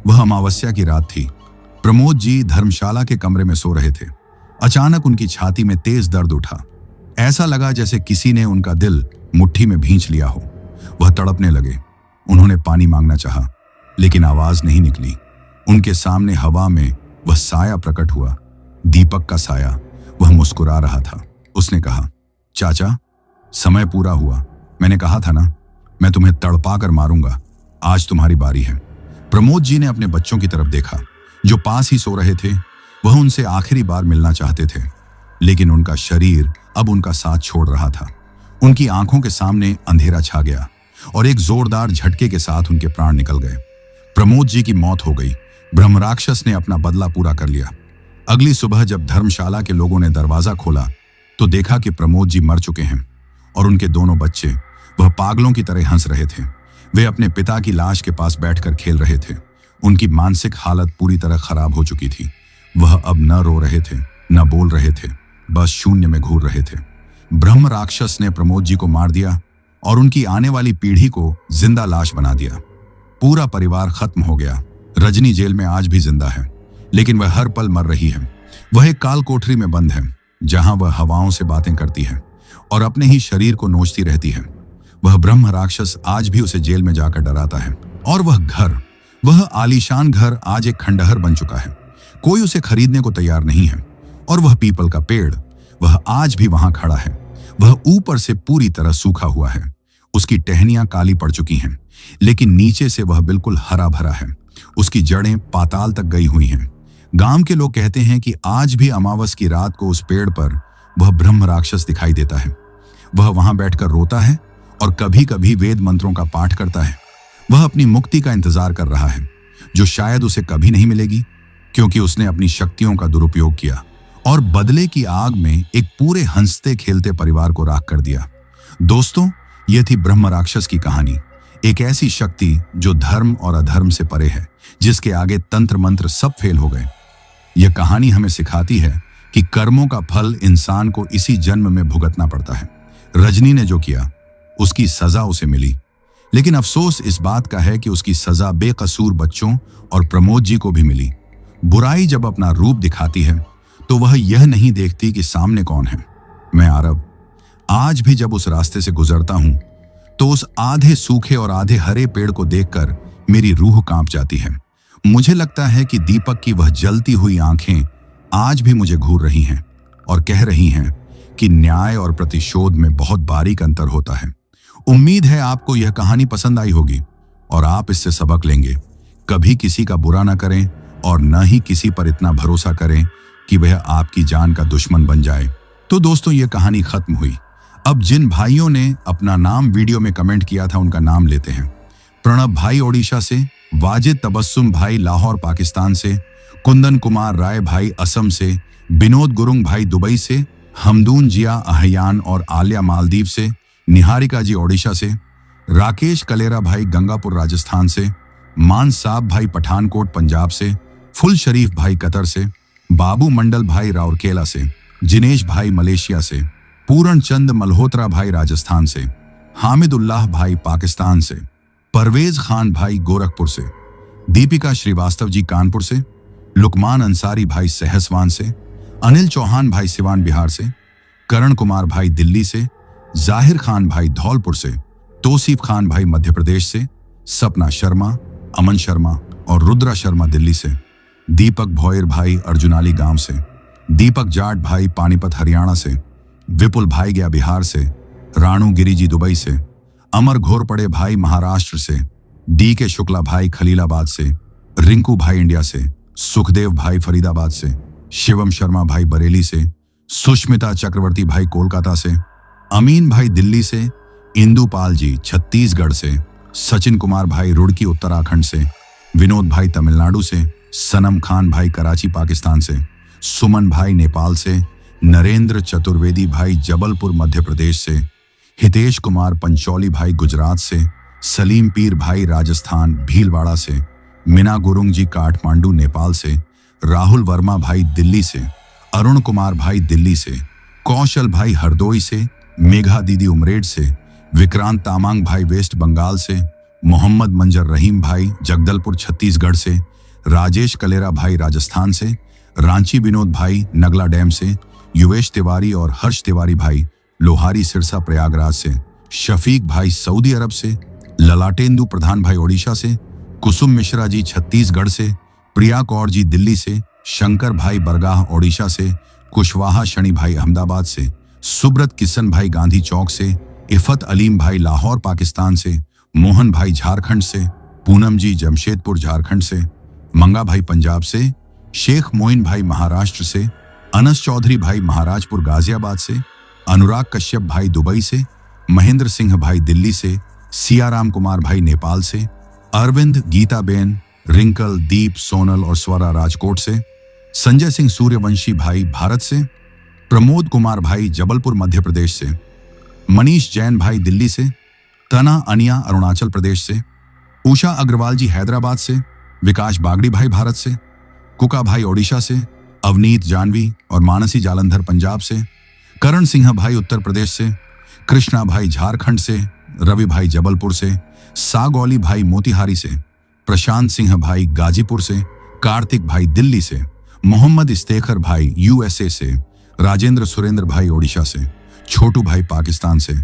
S1: वह अमावस्या की रात थी। प्रमोद जी धर्मशाला के कमरे में सो रहे थे। अचानक उनकी छाती में तेज दर्द उठा। ऐसा लगा जैसे किसी ने उनका दिल मुट्ठी में भींच लिया हो। वह तड़पने लगे। उन्होंने पानी मांगना चाहा, लेकिन आवाज नहीं निकली। उनके सामने हवा में वह साया प्रकट हुआ, दीपक का साया। वह मुस्कुरा रहा था। उसने कहा, चाचा, समय पूरा हुआ। मैंने कहा था ना, मैं तुम्हें तड़पा कर मारूंगा। आज तुम्हारी बारी है। प्रमोद जी ने अपने बच्चों की तरफ देखा, जो पास ही सो रहे थे। वह उनसे आखिरी बार मिलना चाहते थे, लेकिन उनका शरीर अब उनका साथ छोड़ रहा था। उनकी आंखों के सामने अंधेरा छा गया और एक जोरदार झटके के साथ उनके प्राण निकल गए। प्रमोद जी की मौत हो गई। ब्रह्म राक्षस ने अपना बदला पूरा कर लिया। अगली सुबह जब धर्मशाला के लोगों ने दरवाजा खोला तो देखा कि प्रमोद जी मर चुके हैं और उनके दोनों बच्चे वह पागलों की तरह हंस रहे थे। वे अपने पिता की लाश के पास बैठकर खेल रहे थे। उनकी मानसिक हालत पूरी तरह खराब हो चुकी थी। वह अब न रो रहे थे, न बोल रहे थे, बस शून्य में घूर रहे थे। ब्रह्म राक्षस ने प्रमोद जी को मार दिया और उनकी आने वाली पीढ़ी को जिंदा लाश बना दिया। पूरा परिवार खत्म हो गया। रजनी जेल में आज भी जिंदा है, लेकिन वह हर पल मर रही है। वह एक काल कोठरी में बंद है, जहां वह हवाओं से बातें करती है और अपने ही शरीर को नोचती रहती है। वह ब्रह्म राक्षस आज भी उसे जेल में जाकर डराता है। और वह आलीशान घर आज एक खंडहर बन चुका है। कोई उसे खरीदने को तैयार नहीं है। और वह पीपल का पेड़, वह आज भी वहां खड़ा है। वह ऊपर से पूरी तरह सूखा हुआ है। उसकी टहनियां काली पड़ चुकी हैं, लेकिन नीचे से वह बिल्कुल हरा भरा है। उसकी जड़ें पाताल तक गई हुई हैं। गांव के लोग कहते हैं कि आज भी अमावस की रात को उस पेड़ पर वह ब्रह्म राक्षस दिखाई देता है। वह वहां बैठकर रोता है और कभी कभी वेद मंत्रों का पाठ करता है। वह अपनी मुक्ति का इंतजार कर रहा है, जो शायद उसे कभी नहीं मिलेगी, क्योंकि उसने अपनी शक्तियों का दुरुपयोग किया और बदले की आग में एक पूरे हंसते खेलते परिवार को राख कर दिया। दोस्तों, यह थी ब्रह्म राक्षस की कहानी। एक ऐसी शक्ति जो धर्म और अधर्म से परे है, जिसके आगे तंत्र मंत्र सब फेल हो गए। यह कहानी हमें सिखाती है कि कर्मों का फल इंसान को इसी जन्म में भुगतना पड़ता है। रजनी ने जो किया, उसकी सजा उसे मिली, लेकिन अफसोस इस बात का है कि उसकी सजा बेकसूर बच्चों और प्रमोद जी को भी मिली। बुराई जब अपना रूप दिखाती है तो वह यह नहीं देखती कि सामने कौन है। मैं आरव आज भी जब उस रास्ते से गुजरता हूं तो उस आधे सूखे और आधे हरे पेड़ को देखकर मेरी रूह कांप जाती है। मुझे लगता है कि दीपक की वह जलती हुई आंखें आज भी मुझे घूर रही हैं और कह रही हैं कि न्याय और प्रतिशोध में बहुत बारीक अंतर होता है। उम्मीद है आपको यह कहानी पसंद आई होगी और आप इससे सबक लेंगे। कभी किसी का बुरा ना करें और न ही किसी पर इतना भरोसा करें कि वह आपकी जान का दुश्मन बन जाए। तो दोस्तों, यह कहानी खत्म हुई। अब जिन भाइयों ने अपना नाम वीडियो में कमेंट किया था, उनका नाम लेते हैं। प्रणब भाई ओडिशा से, वाजिद तबस्सुम भाई लाहौर पाकिस्तान से, कुंदन कुमार राय भाई असम से, विनोद गुरुंग भाई दुबई से, हमदून जिया अहयान और आलिया मालदीव से, निहारिका जी ओडिशा से, राकेश कलेरा भाई गंगापुर राजस्थान से, मान साहब भाई पठानकोट पंजाब से, फुल शरीफ भाई कतर से, बाबू मंडल भाई राउरकेला से, जिनेश भाई मलेशिया से, पूर्ण चंद मल्होत्रा भाई राजस्थान से, हामिदुल्लाह भाई पाकिस्तान से, परवेज खान भाई गोरखपुर से, दीपिका श्रीवास्तव जी कानपुर से, लुकमान अंसारी भाई सहसवान से, अनिल चौहान भाई सिवान बिहार से, करण कुमार भाई दिल्ली से, जाहिर खान भाई धौलपुर से, तोसीफ खान भाई मध्य प्रदेश से, सपना शर्मा, अमन शर्मा और रुद्रा शर्मा दिल्ली से, दीपक भोयर भाई अर्जुनाली गांव से, दीपक जाट भाई पानीपत हरियाणा से, विपुल भाई गया बिहार से, राणू गिरी जी दुबई से, अमर घोरपड़े भाई महाराष्ट्र से, डी के शुक्ला भाई खलीलाबाद से, रिंकू भाई इंडिया से, सुखदेव भाई फरीदाबाद से, शिवम शर्मा भाई बरेली से, सुष्मिता चक्रवर्ती भाई कोलकाता से, अमीन भाई दिल्ली से, इंदुपाल जी छत्तीसगढ़ से, सचिन कुमार भाई रुड़की उत्तराखंड से, विनोद भाई तमिलनाडु से, सनम खान भाई कराची पाकिस्तान से, सुमन भाई नेपाल से, नरेंद्र चतुर्वेदी भाई जबलपुर मध्य प्रदेश से, हितेश कुमार पंचौली भाई गुजरात से, सलीम पीर भाई राजस्थान भीलवाड़ा से, मीना गुरुंग जी काठमांडू नेपाल से, राहुल वर्मा भाई दिल्ली से, अरुण कुमार भाई दिल्ली से, कौशल भाई हरदोई से, मेघा दीदी उमरेड से, विक्रांत तामांग भाई वेस्ट बंगाल से, मोहम्मद मंजर रहीम भाई जगदलपुर छत्तीसगढ़ से, राजेश कलेरा भाई राजस्थान से, रांची विनोद भाई नगला डैम से, युवेश तिवारी और हर्ष तिवारी भाई लोहारी सिरसा प्रयागराज से, शफीक भाई सऊदी अरब से, ललाटेंदु प्रधान भाई ओडिशा से, कुसुम मिश्रा जी छत्तीसगढ़ से, प्रिया कौर जी दिल्ली से, शंकर भाई बरगाह ओडिशा से, कुशवाहा शनि भाई अहमदाबाद से, सुब्रत किशन भाई गांधी चौक से, इफत अलीम भाई लाहौर पाकिस्तान से, मोहन भाई झारखंड से, पूनम जी जमशेदपुर झारखंड से, मंगा भाई पंजाब से, शेख मोइन भाई महाराष्ट्र से, अनस चौधरी भाई महाराजपुर गाजियाबाद से, अनुराग कश्यप भाई दुबई से, महेंद्र सिंह भाई दिल्ली से, सियाराम कुमार भाई नेपाल से, अरविंद गीताबेन रिंकल दीप सोनल और स्वरा राजकोट से, संजय सिंह सूर्यवंशी भाई भारत से, प्रमोद कुमार भाई जबलपुर मध्य प्रदेश से, मनीष जैन भाई दिल्ली से, तना अनिया अरुणाचल प्रदेश से, उषा अग्रवाल जी हैदराबाद से, विकास बागड़ी भाई भारत से, कुका भाई ओडिशा से, अवनीत जानवी और मानसी जालंधर पंजाब से, करण सिंह भाई उत्तर प्रदेश से, कृष्णा भाई झारखंड से, रवि भाई जबलपुर से, सागौली भाई मोतिहारी से, प्रशांत सिंह भाई गाजीपुर से, कार्तिक भाई दिल्ली से, मोहम्मद इस्तेखर भाई यूएसए से, राजेंद्र सुरेंद्र भाई ओडिशा से, छोटू भाई पाकिस्तान से,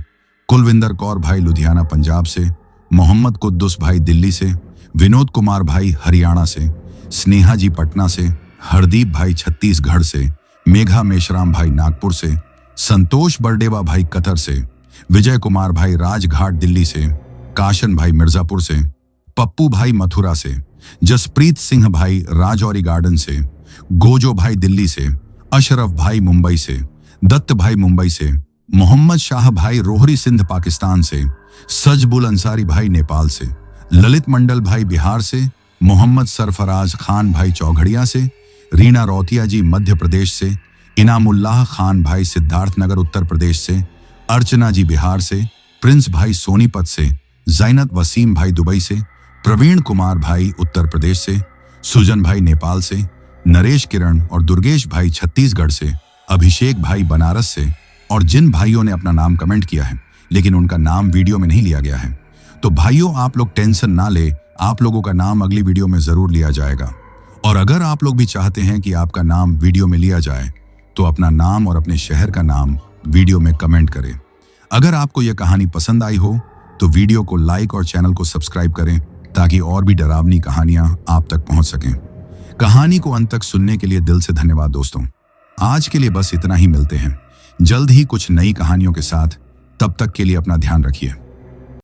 S1: कुलविंदर कौर भाई लुधियाना पंजाब से, मोहम्मद कुद्दुस भाई दिल्ली से, विनोद कुमार भाई हरियाणा से, स्नेहा जी पटना से, हरदीप भाई छत्तीसगढ़ से, मेघा मेशराम भाई नागपुर से, संतोष बरडेवा भाई कतर से, विजय कुमार भाई राजघाट दिल्ली से, काशन भाई मिर्जापुर से, पप्पू भाई मथुरा से, जसप्रीत सिंह भाई राजौरी गार्डन से, गोजो भाई दिल्ली से, अशरफ भाई मुंबई से, दत्त भाई मुंबई से, मोहम्मद शाह भाई रोहरी सिंध पाकिस्तान से, सजबुल अंसारी भाई नेपाल से, ललित मंडल भाई बिहार से, मोहम्मद सरफराज खान भाई चौघड़िया से, रीना रौतिया जी मध्य प्रदेश से, इनामुल्लाह खान भाई सिद्धार्थनगर उत्तर प्रदेश से, अर्चना जी बिहार से, प्रिंस भाई सोनीपत से, जैनत वसीम भाई दुबई से, प्रवीण कुमार भाई उत्तर प्रदेश से, सुजन भाई नेपाल से, नरेश किरण और दुर्गेश भाई छत्तीसगढ़ से, अभिषेक भाई बनारस से, और जिन भाइयों ने अपना नाम कमेंट किया है लेकिन उनका नाम वीडियो में नहीं लिया गया है, तो भाइयों आप लोग टेंशन ना ले, आप लोगों का नाम अगली वीडियो में जरूर लिया जाएगा। और अगर आप लोग भी चाहते हैं कि आपका नाम वीडियो में लिया जाए तो अपना नाम और अपने शहर का नाम वीडियो में कमेंट करें। अगर आपको यह कहानी पसंद आई हो तो वीडियो को लाइक और चैनल को सब्सक्राइब करें ताकि और भी डरावनी कहानियां आप तक पहुंच सकें। कहानी को अंत तक सुनने के लिए दिल से धन्यवाद दोस्तों। आज के लिए बस इतना ही, मिलते हैं जल्द ही कुछ नई कहानियों के साथ। तब तक के लिए अपना ध्यान रखिए।